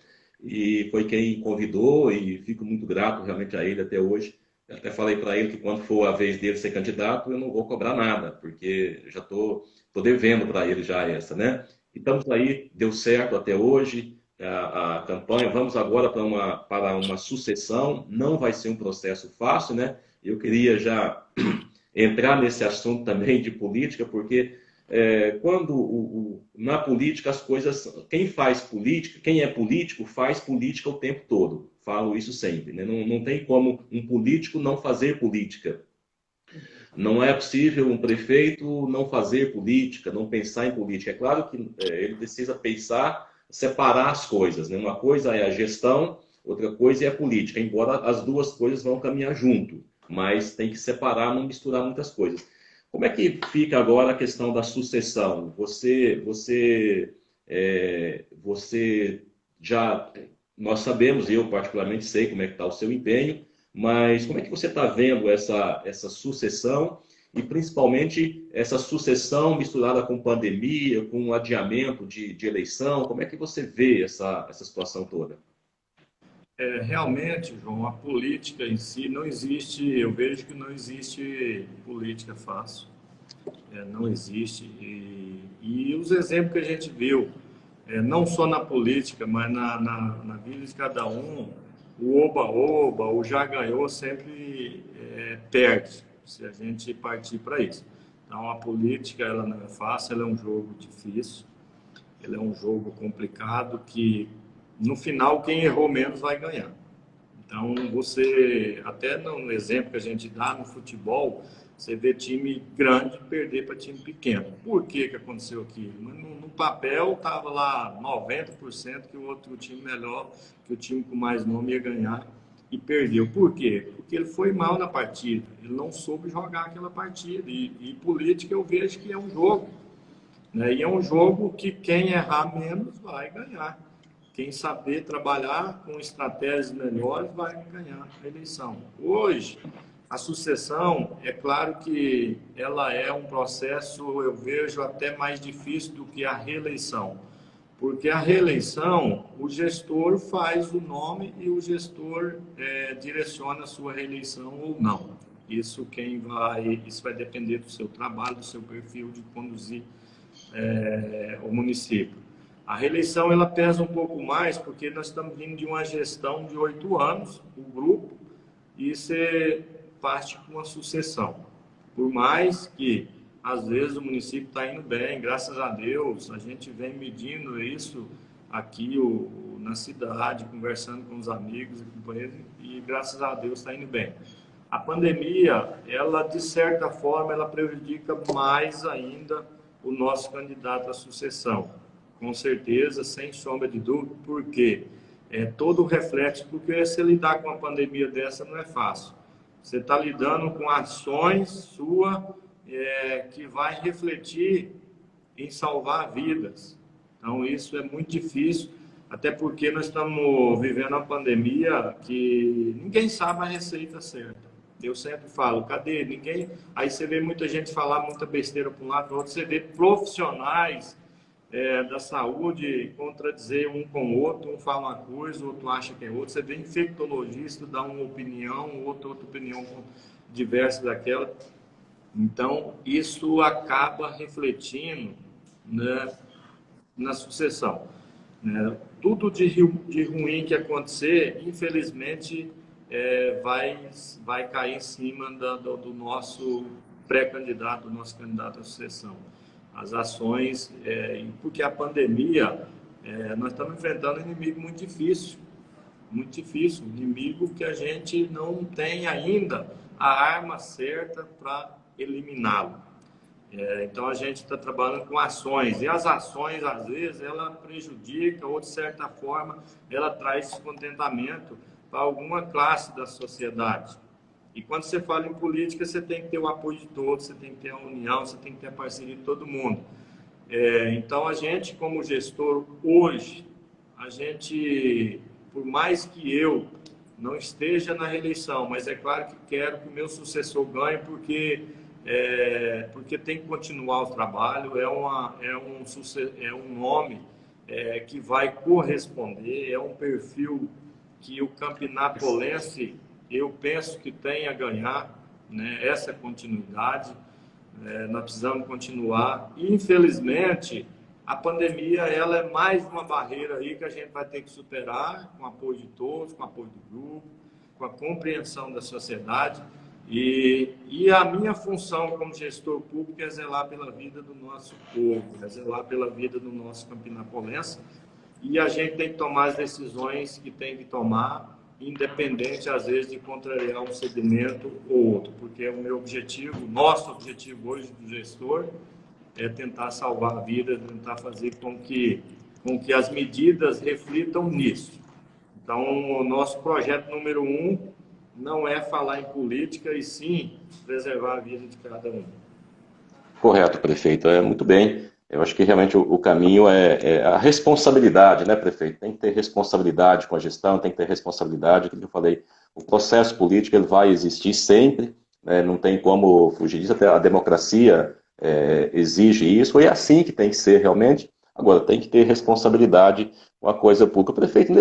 E foi quem convidou e fico muito grato realmente a ele até hoje. Eu até falei para ele que quando for a vez dele ser candidato, eu não vou cobrar nada, porque já tô devendo para ele já essa, né? E estamos aí, deu certo até hoje a campanha. Vamos agora para uma sucessão. Não vai ser um processo fácil, né? Eu queria já entrar nesse assunto também de política, porque quando na política as coisas, quem faz política, quem é político, faz política o tempo todo. Falo isso sempre, né? Não tem como um político não fazer política. Não é possível um prefeito não fazer política, não pensar em política. É claro que ele precisa pensar, separar as coisas, né? Uma coisa é a gestão, outra coisa é a política, embora as duas coisas vão caminhar junto, mas tem que separar, não misturar muitas coisas. Como é que fica agora a questão da sucessão? Você já, nós sabemos, eu particularmente sei como é que está o seu empenho, mas como é que você está vendo essa sucessão e principalmente essa sucessão misturada com pandemia, com adiamento de eleição? Como é que você vê essa situação toda? Realmente, João, a política em si não existe, eu vejo que não existe política fácil, não existe. E os exemplos que a gente viu, não só na política, mas na vida de cada um, o oba-oba, o já ganhou, sempre perde, se a gente partir para isso. Então, a política, ela não é fácil, ela é um jogo difícil, ela é um jogo complicado que, no final, quem errou menos vai ganhar. Então, você, até no exemplo que a gente dá no futebol, você vê time grande perder para time pequeno. Por que aconteceu aquilo? No papel estava lá 90% que o outro time melhor, que o time com mais nome ia ganhar. e perdeu. Por quê? Porque ele foi mal na partida, ele não soube jogar aquela partida. E política eu vejo que é um jogo, né? E é um jogo que quem errar menos vai ganhar. Quem saber trabalhar com estratégias melhores vai ganhar a eleição. Hoje, a sucessão, é claro que ela é um processo, eu vejo, até mais difícil do que a reeleição. Porque a reeleição, o gestor faz o nome e o gestor direciona a sua reeleição ou não. Isso vai depender do seu trabalho, do seu perfil de conduzir o município. A reeleição ela pesa um pouco mais porque nós estamos vindo de uma gestão de 8 anos, o grupo, e você parte com uma sucessão. Por mais que às vezes o município está indo bem, graças a Deus, a gente vem medindo isso aqui na cidade, conversando com os amigos e companheiros, e graças a Deus está indo bem. A pandemia, ela de certa forma, ela prejudica mais ainda o nosso candidato à sucessão. Com certeza, sem sombra de dúvida, porque todo o reflexo, porque se lidar com uma pandemia dessa não é fácil. Você está lidando com ações suas que vai refletir em salvar vidas. Então, isso é muito difícil, até porque nós estamos vivendo uma pandemia que ninguém sabe a receita certa. Eu sempre falo, cadê? Ninguém... Aí você vê muita gente falar muita besteira para um lado, para o outro, você vê profissionais da saúde contradizer um com o outro, um fala uma coisa, o outro acha que é outra. Você vê infectologista dar uma opinião, outra opinião diversa daquela. Então, isso acaba refletindo, né, na sucessão. Né? Tudo de ruim que acontecer, infelizmente, vai cair em cima do nosso pré-candidato, do nosso candidato à sucessão. As ações, porque a pandemia, nós estamos enfrentando um inimigo muito difícil, um inimigo que a gente não tem ainda a arma certa para eliminá-lo. Então a gente está trabalhando com ações, e as ações às vezes ela prejudica ou de certa forma ela traz descontentamento para alguma classe da sociedade. E quando você fala em política, você tem que ter o apoio de todos, você tem que ter a união, você tem que ter a parceria de todo mundo. Então, a gente, como gestor, hoje, a gente, por mais que eu não esteja na reeleição, mas é claro que quero que o meu sucessor ganhe, porque tem que continuar o trabalho, é um nome que vai corresponder, é um perfil que o campinapolense, eu penso que tem a ganhar, né, essa continuidade. Nós precisamos continuar. E, infelizmente, a pandemia ela é mais uma barreira aí que a gente vai ter que superar com o apoio de todos, com o apoio do grupo, com a compreensão da sociedade. E a minha função como gestor público é zelar pela vida do nosso povo, é zelar pela vida do nosso campinapolense. E a gente tem que tomar as decisões que tem que tomar, independente, às vezes, de contrariar um segmento ou outro, porque é o meu objetivo, o nosso objetivo hoje do gestor é tentar salvar a vida, tentar fazer com que as medidas reflitam nisso. Então, o nosso projeto número 1 não é falar em política, e sim preservar a vida de cada um. Correto, prefeito. Muito bem. Eu acho que realmente o caminho é a responsabilidade, né, prefeito? Tem que ter responsabilidade com a gestão, tem que ter responsabilidade. Aquilo que eu falei, o processo político ele vai existir sempre, né, não tem como fugir disso, até a democracia exige isso, e é assim que tem que ser realmente. Agora, tem que ter responsabilidade com a coisa pública. Prefeito,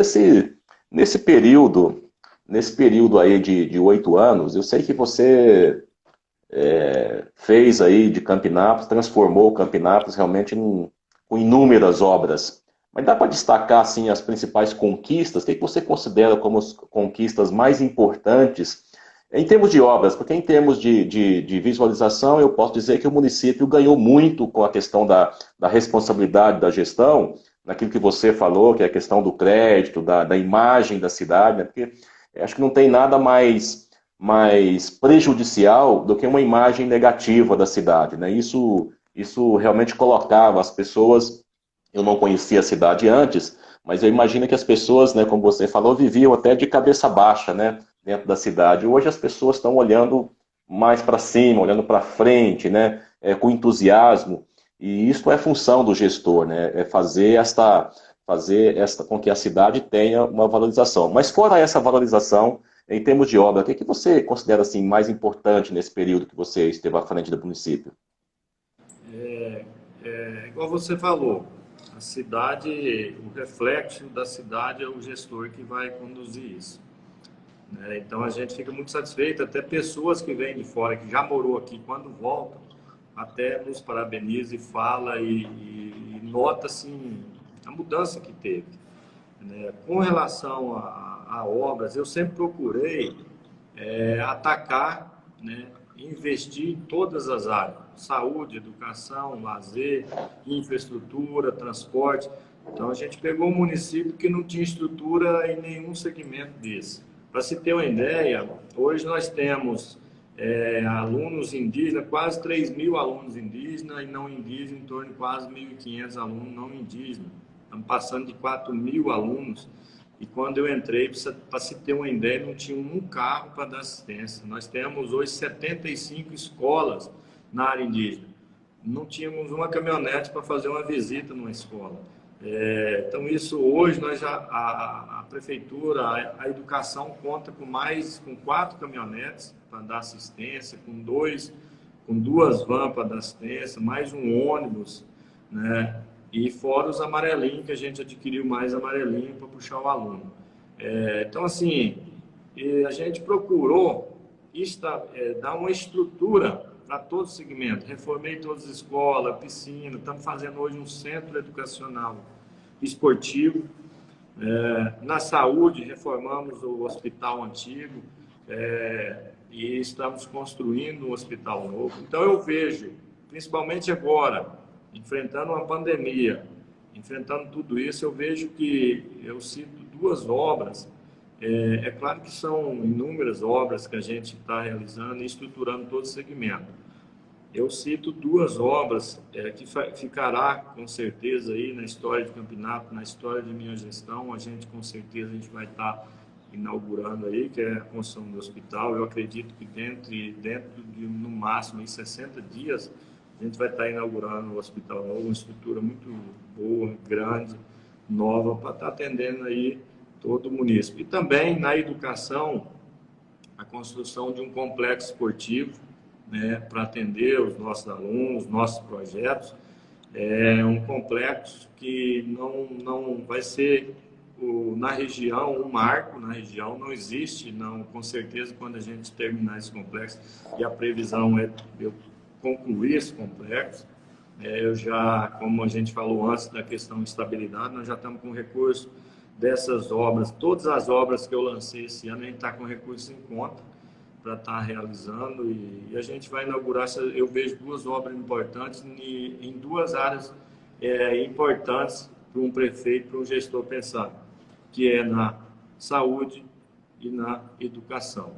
nesse período aí de 8 anos, eu sei que você fez aí de Campinápolis, transformou Campinápolis realmente com inúmeras obras. Mas dá para destacar assim, as principais conquistas? O que você considera como as conquistas mais importantes em termos de obras? Porque em termos de visualização, eu posso dizer que o município ganhou muito com a questão da responsabilidade da gestão, naquilo que você falou, que é a questão do crédito, da imagem da cidade, né? Porque acho que não tem nada mais prejudicial do que uma imagem negativa da cidade, né? Isso realmente colocava as pessoas... Eu não conhecia a cidade antes, mas eu imagino que as pessoas, né, como você falou, viviam até de cabeça baixa, né, dentro da cidade. Hoje as pessoas estão olhando mais para cima, olhando para frente, né, com entusiasmo, e isso é função do gestor, né, é fazer esta com que a cidade tenha uma valorização. Mas fora essa valorização, em termos de obra, o que, que você considera assim, mais importante nesse período que você esteve à frente do município? Igual você falou, a cidade, o reflexo da cidade é o gestor que vai conduzir isso, né? Então a gente fica muito satisfeito, até pessoas que vêm de fora, que já morou aqui, quando voltam, até nos parabeniza e fala e nota assim a mudança que teve, né? Com relação a obras, eu sempre procurei atacar, né, investir em todas as áreas: saúde, educação, lazer, infraestrutura, transporte. Então a gente pegou um município que não tinha estrutura em nenhum segmento desse. Para se ter uma ideia, hoje nós temos alunos indígenas, quase 3.000 alunos indígenas, e não indígenas, em torno de quase 1.500 alunos não indígenas. Estamos passando de 4.000 alunos. E quando eu entrei, para se ter uma ideia, não tinha um carro para dar assistência. Nós temos hoje 75 escolas na área indígena. Não tínhamos uma caminhonete para fazer uma visita numa escola. Então, isso hoje, nós já, a prefeitura, a educação conta com 4 caminhonetes para dar assistência, com 2 vans para dar assistência, mais um ônibus, né? E fora os amarelinhos, que a gente adquiriu mais amarelinho para puxar o aluno. Então, assim, a gente procurou dar uma estrutura para todo o segmento. Reformei todas as escolas, piscina, estamos fazendo hoje um centro educacional esportivo. Na saúde, reformamos o hospital antigo e estamos construindo um hospital novo. Então, eu vejo, principalmente agora, enfrentando uma pandemia, enfrentando tudo isso, eu vejo que eu cito 2 obras. É claro que são inúmeras obras que a gente está realizando e estruturando todo o segmento. Eu cito 2 obras que ficará com certeza aí na história de Campinato, na história de minha gestão. Com certeza a gente vai estar inaugurando aí, que é a construção do hospital. Eu acredito que dentro de no máximo em 60 dias a gente vai estar inaugurando o hospital novo, uma estrutura muito boa, grande, nova, para estar atendendo aí todo o município. E também na educação, a construção de um complexo esportivo, né, para atender os nossos alunos, nossos projetos. É um complexo que não vai ser na região, um marco na região, não existe, não, com certeza, quando a gente terminar esse complexo, e a previsão é eu concluir esse complexo. Eu já, como a gente falou antes da questão de estabilidade, nós já estamos com recurso dessas obras, todas as obras que eu lancei esse ano, a gente está com recurso em conta para estar realizando, e a gente vai inaugurar, eu vejo 2 obras importantes em 2 áreas importantes para um prefeito, para um gestor pensar, que é na saúde e na educação.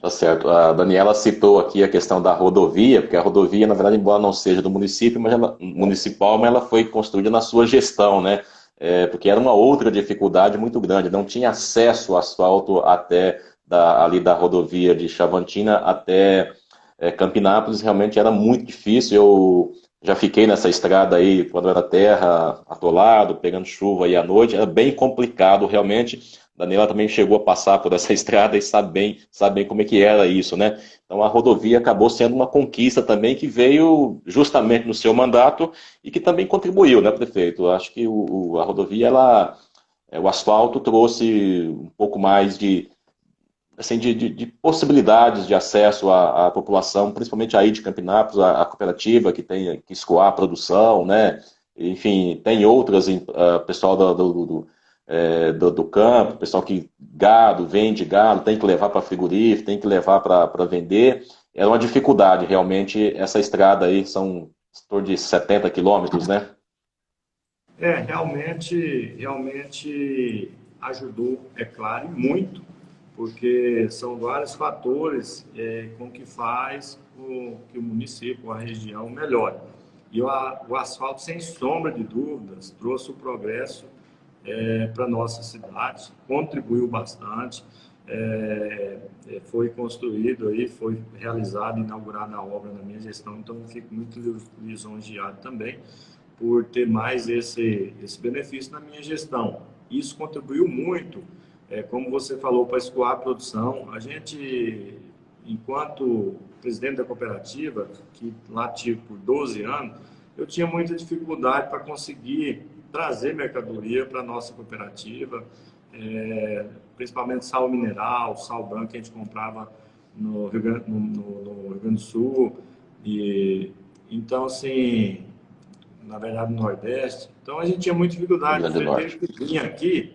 Tá certo. A Daniela citou aqui a questão da rodovia, porque a rodovia, na verdade, embora não seja do município, municipal, mas ela foi construída na sua gestão, né? Porque era uma outra dificuldade muito grande, não tinha acesso ao asfalto até ali da rodovia de Chavantina até Campinápolis, realmente era muito difícil. Eu já fiquei nessa estrada aí quando era terra, atolado, pegando chuva aí à noite, era bem complicado realmente. Daniela também chegou a passar por essa estrada e sabe bem como é que era isso, né? Então a rodovia acabou sendo uma conquista também que veio justamente no seu mandato e que também contribuiu, né, prefeito? Eu acho que a rodovia, o asfalto trouxe um pouco mais assim, de possibilidades de acesso à população, principalmente aí de Campinápolis, a cooperativa que tem que escoar a produção, né? Enfim, tem outras, pessoal do campo, pessoal que vende gado, tem que levar para frigorífico, tem que levar para vender. É uma dificuldade, realmente, essa estrada aí, são em torno de 70 quilômetros, né? Realmente ajudou, é claro, e muito, porque são vários fatores com que faz com que o município, a região melhore. E o asfalto, sem sombra de dúvidas, trouxe o progresso para a nossa cidade, contribuiu bastante. Foi construído aí, foi realizado, inaugurada a obra na minha gestão, então eu fico muito lisonjeado também por ter mais esse benefício na minha gestão. Isso contribuiu muito, como você falou, para escoar a produção. A gente, enquanto presidente da cooperativa, que lá tive por 12 anos, eu tinha muita dificuldade para conseguir trazer mercadoria para a nossa cooperativa, principalmente sal mineral, sal branco que a gente comprava no Rio Grande do Sul, e então, assim, na verdade, no Nordeste. Então, a gente tinha muita dificuldade. O freteiro que vinha aqui,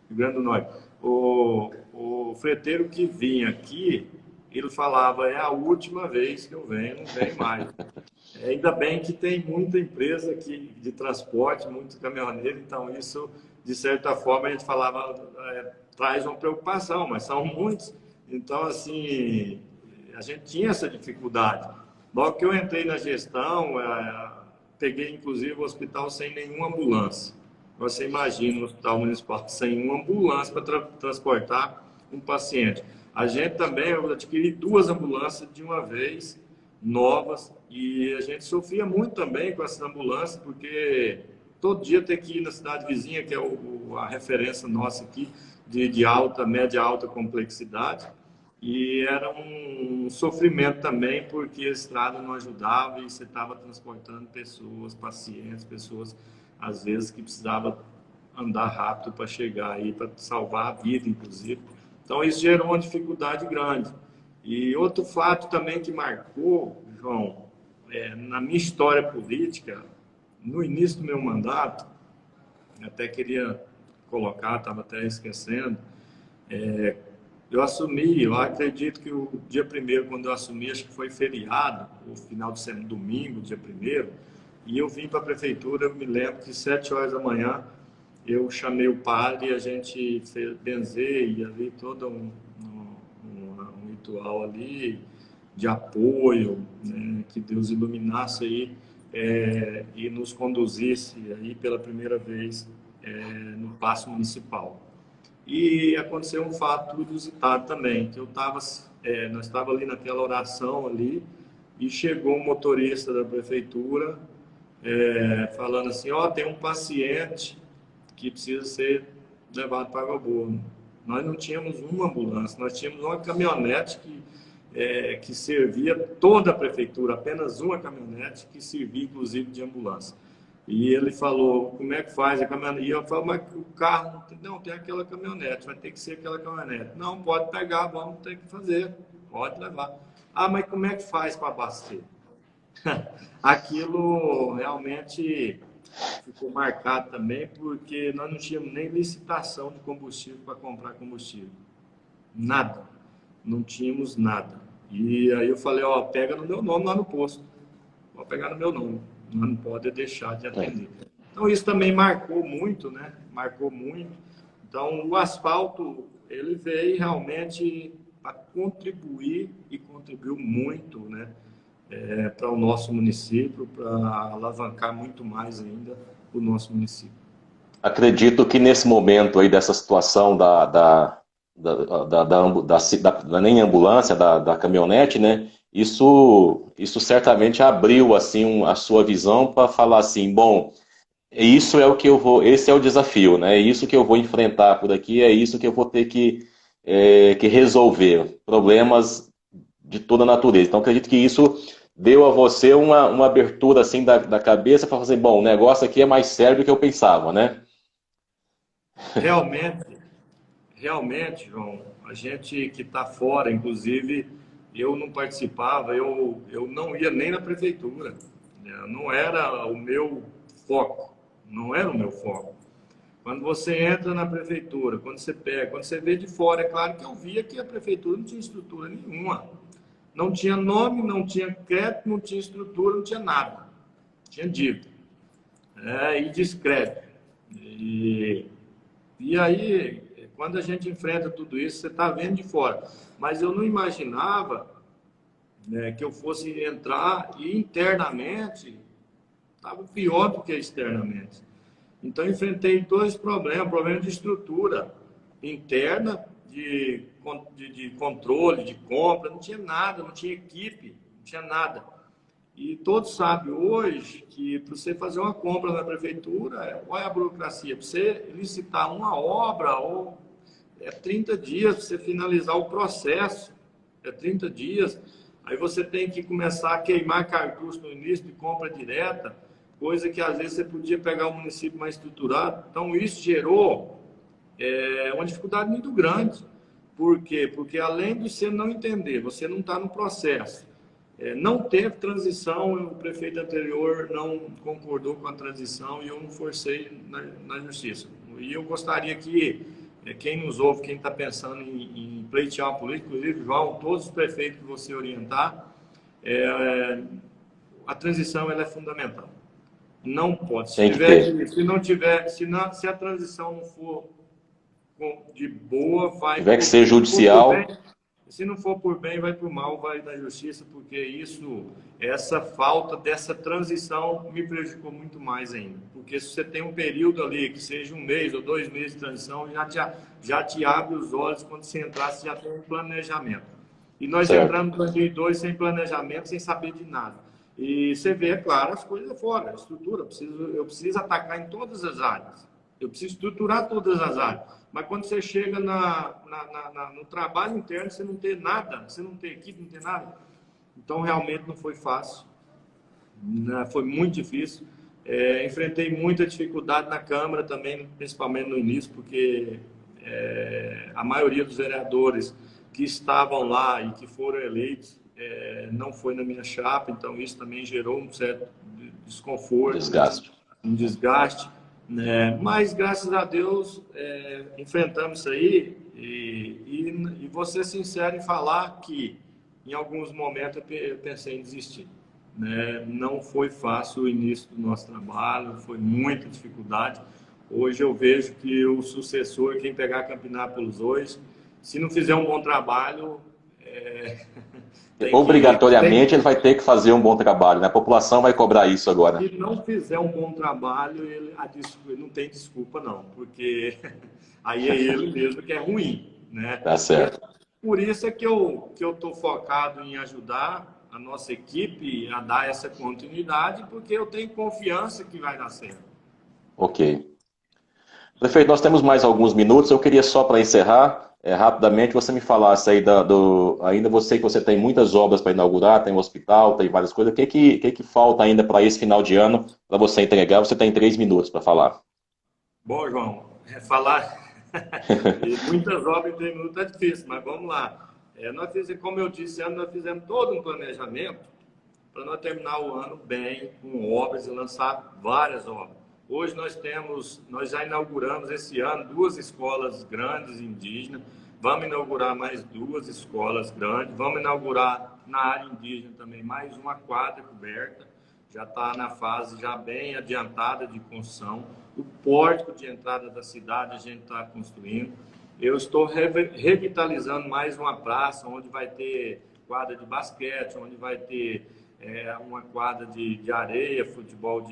Rio Grande do Norte, o freteiro que vinha aqui, ele falava, é a última vez que eu venho, não vem mais. Ainda bem que tem muita empresa aqui de transporte, muito caminhoneiro, então isso, de certa forma, a gente falava, traz uma preocupação, mas são muitos. Então, assim, a gente tinha essa dificuldade. Logo que eu entrei na gestão, peguei, inclusive, o hospital sem nenhuma ambulância. Você imagina um hospital municipal sem uma ambulância para transportar um paciente. A gente também, eu adquiri 2 ambulâncias de uma vez, novas, e a gente sofria muito também com essas ambulâncias, porque todo dia ter que ir na cidade vizinha, que é a referência nossa aqui, de alta, média alta complexidade, e era um sofrimento também, porque a estrada não ajudava e você estava transportando pessoas, pacientes, pessoas, às vezes, que precisavam andar rápido para chegar aí, para salvar a vida, inclusive. Então, isso gerou uma dificuldade grande. E outro fato também que marcou, João, na minha história política, no início do meu mandato, até queria colocar, estava até esquecendo, eu assumi, eu acredito que o dia 1º, quando eu assumi, acho que foi feriado, o final de semana, domingo, dia 1º, e eu vim para a prefeitura, eu me lembro que 7 horas da manhã, eu chamei o padre e a gente fez benzer e ali todo um ritual ali de apoio, né, que Deus iluminasse aí e nos conduzisse aí pela primeira vez no Paço Municipal. E aconteceu um fato inusitado também, que nós estávamos ali naquela oração ali e chegou um motorista da prefeitura falando assim, tem um paciente que precisa ser levado para Água Boa. Nós não tínhamos uma ambulância, nós tínhamos uma caminhonete que servia toda a prefeitura, apenas uma caminhonete que servia inclusive de ambulância. E ele falou, como é que faz a caminhonete? E eu falo, mas o carro não tem aquela caminhonete, vai ter que ser aquela caminhonete. Não, pode pegar, vamos ter que fazer, pode levar. Mas como é que faz para abastecer? Aquilo realmente ficou marcado também, porque nós não tínhamos nem licitação de combustível para comprar combustível. Nada. Não tínhamos nada. E aí eu falei, pega no meu nome lá no posto. Pode pegar no meu nome. Não pode deixar de atender. Então isso também marcou muito, né? Marcou muito. Então o asfalto, ele veio realmente para contribuir e contribuiu muito, né? Para o nosso município, para alavancar muito mais ainda o nosso município. Acredito que nesse momento aí dessa situação da nem ambulância, da caminhonete, né? Isso certamente abriu assim a sua visão para falar assim, bom, isso é o que eu vou, esse é o desafio, né? É isso que eu vou enfrentar por aqui, é isso que eu vou ter que resolver, problemas de toda a natureza. Então acredito que isso deu a você uma abertura assim da cabeça para fazer, bom, o negócio aqui é mais sério do que eu pensava, né? Realmente, João, a gente que está fora, inclusive, eu não participava, eu não ia nem na prefeitura, né? Não era o meu foco, não era o meu foco. Quando você entra na prefeitura, quando você vê de fora, é claro que eu via que a prefeitura não tinha estrutura nenhuma. Não tinha nome, não tinha crédito, não tinha estrutura, não tinha nada. Tinha dívida. E descrédito. E aí, quando a gente enfrenta tudo isso, você está vendo de fora. Mas eu não imaginava, né, que eu fosse entrar e internamente estava pior do que externamente. Então, enfrentei dois problemas: problema de estrutura interna, de controle, de compra, não tinha nada, não tinha equipe, não tinha nada. E todos sabem hoje que para você fazer uma compra na prefeitura, qual é a burocracia? Para você licitar uma obra, ou é 30 dias para você finalizar o processo, é 30 dias. Aí você tem que começar a queimar cartucho no início de compra direta, coisa que às vezes você podia pegar um município mais estruturado. Então isso gerou uma dificuldade muito grande. Por quê? Porque além de você não entender, você não está no processo. Não teve transição, o prefeito anterior não concordou com a transição e eu não forcei na justiça. E eu gostaria que quem nos ouve, quem está pensando em pleitear uma política, inclusive, João, todos os prefeitos que você orientar, a transição ela é fundamental. Não pode. Se a transição não for de boa, vai... Tiver que ser judicial... Se não for por bem, vai por mal, vai na justiça, porque essa falta dessa transição me prejudicou muito mais ainda. Porque se você tem um período ali, que seja 1 mês ou 2 meses de transição, já te abre os olhos quando você entrar, você já tem um planejamento. E nós entramos em 2002 sem planejamento, sem saber de nada. E você vê, é claro, as coisas fora, a estrutura. Eu preciso atacar em todas as áreas. Eu preciso estruturar todas as áreas. Mas quando você chega no trabalho interno, você não tem nada, você não tem equipe, não tem nada. Então, realmente não foi fácil. Foi muito difícil. Enfrentei muita dificuldade na Câmara também, principalmente no início, porque a maioria dos vereadores que estavam lá e que foram eleitos não foi na minha chapa, então isso também gerou um certo desconforto, um desgaste. Mas, graças a Deus, enfrentamos isso aí e vou ser sincero em falar que, em alguns momentos, eu pensei em desistir. Não foi fácil o início do nosso trabalho, foi muita dificuldade. Hoje eu vejo que o sucessor, quem pegar Campinápolis hoje, se não fizer um bom trabalho... Obrigatoriamente ele vai ter que fazer um bom trabalho, né? A população vai cobrar isso agora. Se não fizer um bom trabalho, ele não tem desculpa não, porque aí é ele mesmo que é ruim, né? Tá certo. Por isso é que eu estou focado em ajudar a nossa equipe a dar essa continuidade, porque eu tenho confiança que vai dar certo. Ok. Prefeito, nós temos mais alguns minutos, eu queria só para encerrar... rapidamente você me falasse aí ainda você que você tem muitas obras para inaugurar, tem um hospital, tem várias coisas, o que falta ainda para esse final de ano para você entregar? Você tem 3 minutos para falar. Bom, João, falar muitas obras em 3 minutos é difícil, mas vamos lá. Como eu disse, nós fizemos todo um planejamento para nós terminar o ano bem, com obras e lançar várias obras. Hoje nós já inauguramos esse ano 2 escolas grandes indígenas, vamos inaugurar mais 2 escolas grandes, vamos inaugurar na área indígena também mais uma quadra coberta, já está na fase já bem adiantada de construção. O pórtico de entrada da cidade a gente está construindo. Eu estou revitalizando mais uma praça, onde vai ter quadra de basquete, onde vai ter uma quadra de areia, futebol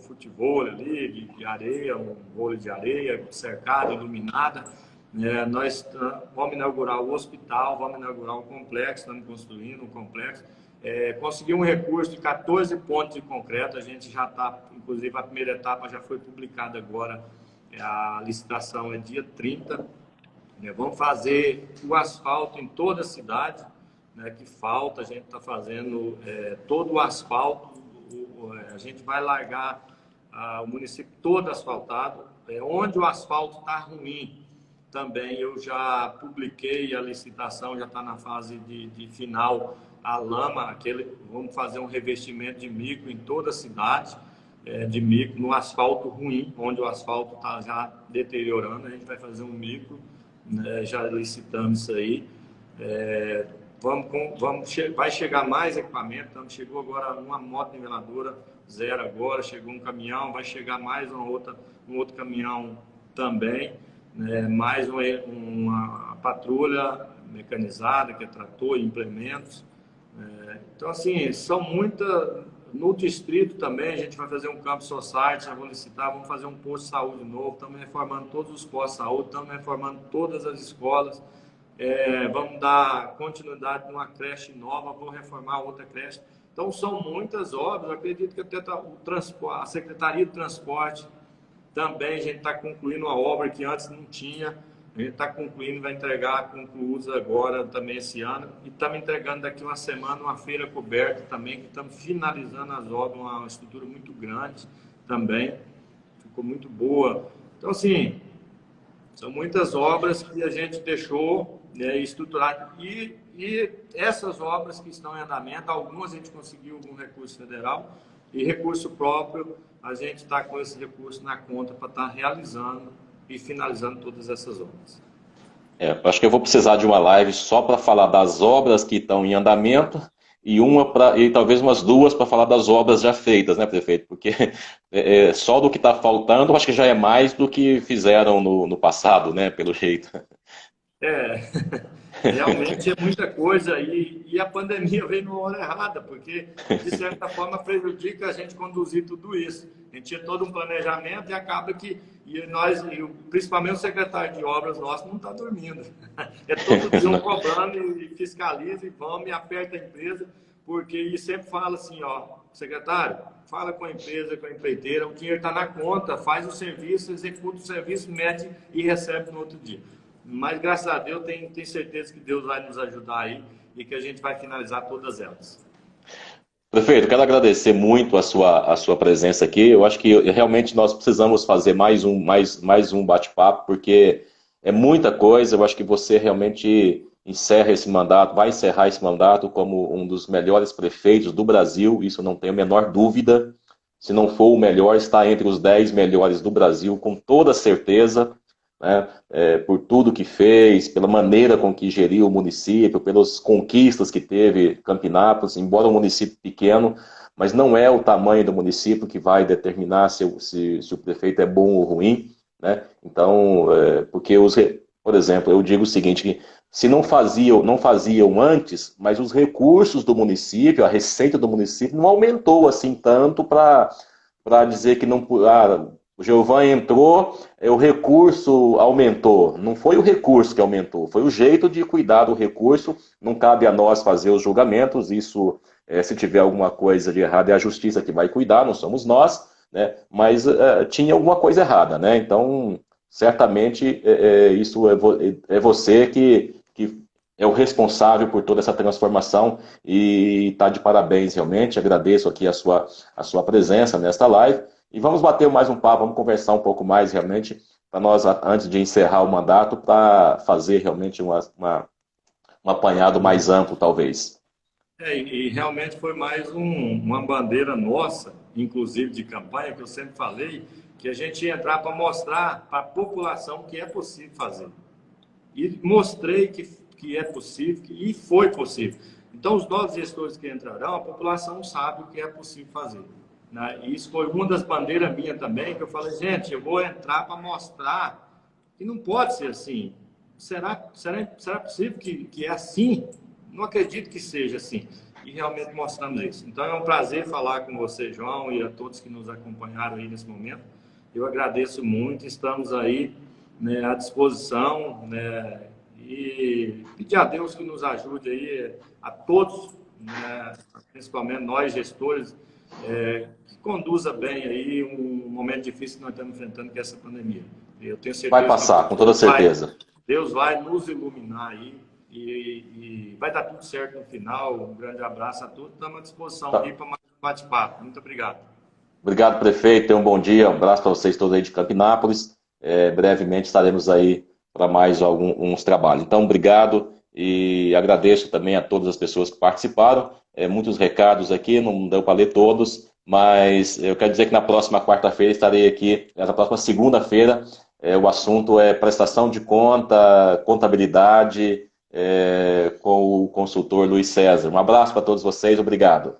futebol ali, de areia, um vôlei de areia, cercado, iluminada. Nós vamos inaugurar o hospital, vamos inaugurar o complexo, estamos construindo um complexo. Consegui um recurso de 14 pontos de concreto, a gente já está, inclusive a primeira etapa já foi publicada agora, a licitação é dia 30. Vamos fazer o asfalto em toda a cidade, que falta, a gente está fazendo todo o asfalto. A gente vai largar o município todo asfaltado. Onde o asfalto está ruim, também eu já publiquei a licitação, já está na fase de final. A lama, vamos fazer um revestimento de micro em toda a cidade, de micro, no asfalto ruim, onde o asfalto está já deteriorando, a gente vai fazer um micro, já licitamos isso aí. Vai chegar mais equipamento, chegou agora uma moto niveladora zero agora, chegou um caminhão, vai chegar mais um outro caminhão também, mais uma patrulha mecanizada, que é trator e implementos. Então, assim, são muitas... No distrito também, a gente vai fazer um campo society, já vou licitar, vamos fazer um posto de saúde novo, estamos reformando todos os postos de saúde, estamos reformando todas as escolas, vamos dar continuidade numa creche nova, vou reformar outra creche. Então, são muitas obras, eu acredito que até a Secretaria de Transporte também, a gente está concluindo uma obra que antes não tinha, a gente está concluindo, vai entregar concluídos agora também esse ano, e estamos entregando daqui uma semana uma feira coberta também, que estamos finalizando as obras, uma estrutura muito grande também, ficou muito boa. Então, assim, são muitas obras que a gente deixou, né, estruturar, e essas obras que estão em andamento, algumas a gente conseguiu algum recurso federal, e recurso próprio, a gente está com esse recurso na conta para estar realizando e finalizando todas essas obras. Acho que eu vou precisar de uma live só para falar das obras que estão em andamento e talvez umas duas para falar das obras já feitas, né, prefeito? Porque só do que está faltando, acho que já é mais do que fizeram no passado, né, pelo jeito. Realmente é muita coisa e a pandemia veio na hora errada, porque de certa forma prejudica a gente conduzir tudo isso. A gente tinha todo um planejamento e acaba que nós, principalmente o secretário de obras nosso, não está dormindo. É todo dia um cobrando e fiscaliza e vamos e aperta a empresa, porque e sempre fala assim, ó, secretário, fala com a empresa, com a empreiteira, o dinheiro está na conta, faz o serviço, executa o serviço, mede e recebe no outro dia. Mas, graças a Deus, tenho certeza que Deus vai nos ajudar aí e que a gente vai finalizar todas elas. Prefeito, quero agradecer muito a sua presença aqui. Eu acho que realmente nós precisamos fazer mais um bate-papo, porque é muita coisa. Eu acho que você realmente vai encerrar esse mandato como um dos melhores prefeitos do Brasil, isso não tenho a menor dúvida. Se não for o melhor, está entre os 10 melhores do Brasil, com toda certeza. Né, por tudo que fez, pela maneira com que geriu o município, pelas conquistas que teve Campinápolis, embora um município pequeno, mas não é o tamanho do município que vai determinar se o prefeito é bom ou ruim, né? Então, porque por exemplo, eu digo o seguinte, que se não faziam antes, mas os recursos do município, a receita do município não aumentou assim tanto para dizer que não... O Geovan entrou, o recurso aumentou. Não foi o recurso que aumentou, foi o jeito de cuidar do recurso. Não cabe a nós fazer os julgamentos. Isso, se tiver alguma coisa de errado, é a justiça que vai cuidar, não somos nós, né? Mas tinha alguma coisa errada, né? Então, certamente, isso é você que é o responsável por toda essa transformação e está de parabéns, realmente. Agradeço aqui a sua presença nesta live. E vamos bater mais um papo, vamos conversar um pouco mais realmente, para nós, antes de encerrar o mandato, para fazer realmente um apanhado mais amplo, talvez. E realmente foi mais uma bandeira nossa, inclusive de campanha, que eu sempre falei, que a gente ia entrar para mostrar para a população que é possível fazer. E mostrei que é possível, e foi possível. Então, os novos gestores que entrarão, a população sabe o que é possível fazer. E isso foi uma das bandeiras minhas também, que eu falei, gente, eu vou entrar para mostrar que não pode ser assim. Será possível que é assim? Não acredito que seja assim. E realmente mostramos isso. Então é um prazer falar com você, João, e a todos que nos acompanharam aí nesse momento. Eu agradeço muito, estamos aí, né, à disposição, né, e pedir a Deus que nos ajude aí, a todos, né, principalmente nós gestores, que conduza bem aí um momento difícil que nós estamos enfrentando, que é essa pandemia. Eu tenho certeza vai passar, com toda certeza. Deus vai nos iluminar aí e vai dar tudo certo no final. Um grande abraço a todos. Estamos à disposição aqui para mais um bate-papo. Muito obrigado. Obrigado, prefeito. Tenha um bom dia. Um abraço para vocês todos aí de Campinápolis. Brevemente estaremos aí para mais alguns trabalhos. Então, obrigado e agradeço também a todas as pessoas que participaram. Muitos recados aqui, não deu para ler todos, mas eu quero dizer que na próxima quarta-feira estarei aqui, na próxima segunda-feira, o assunto é prestação de conta, contabilidade, com o consultor Luiz César. Um abraço para todos vocês, obrigado.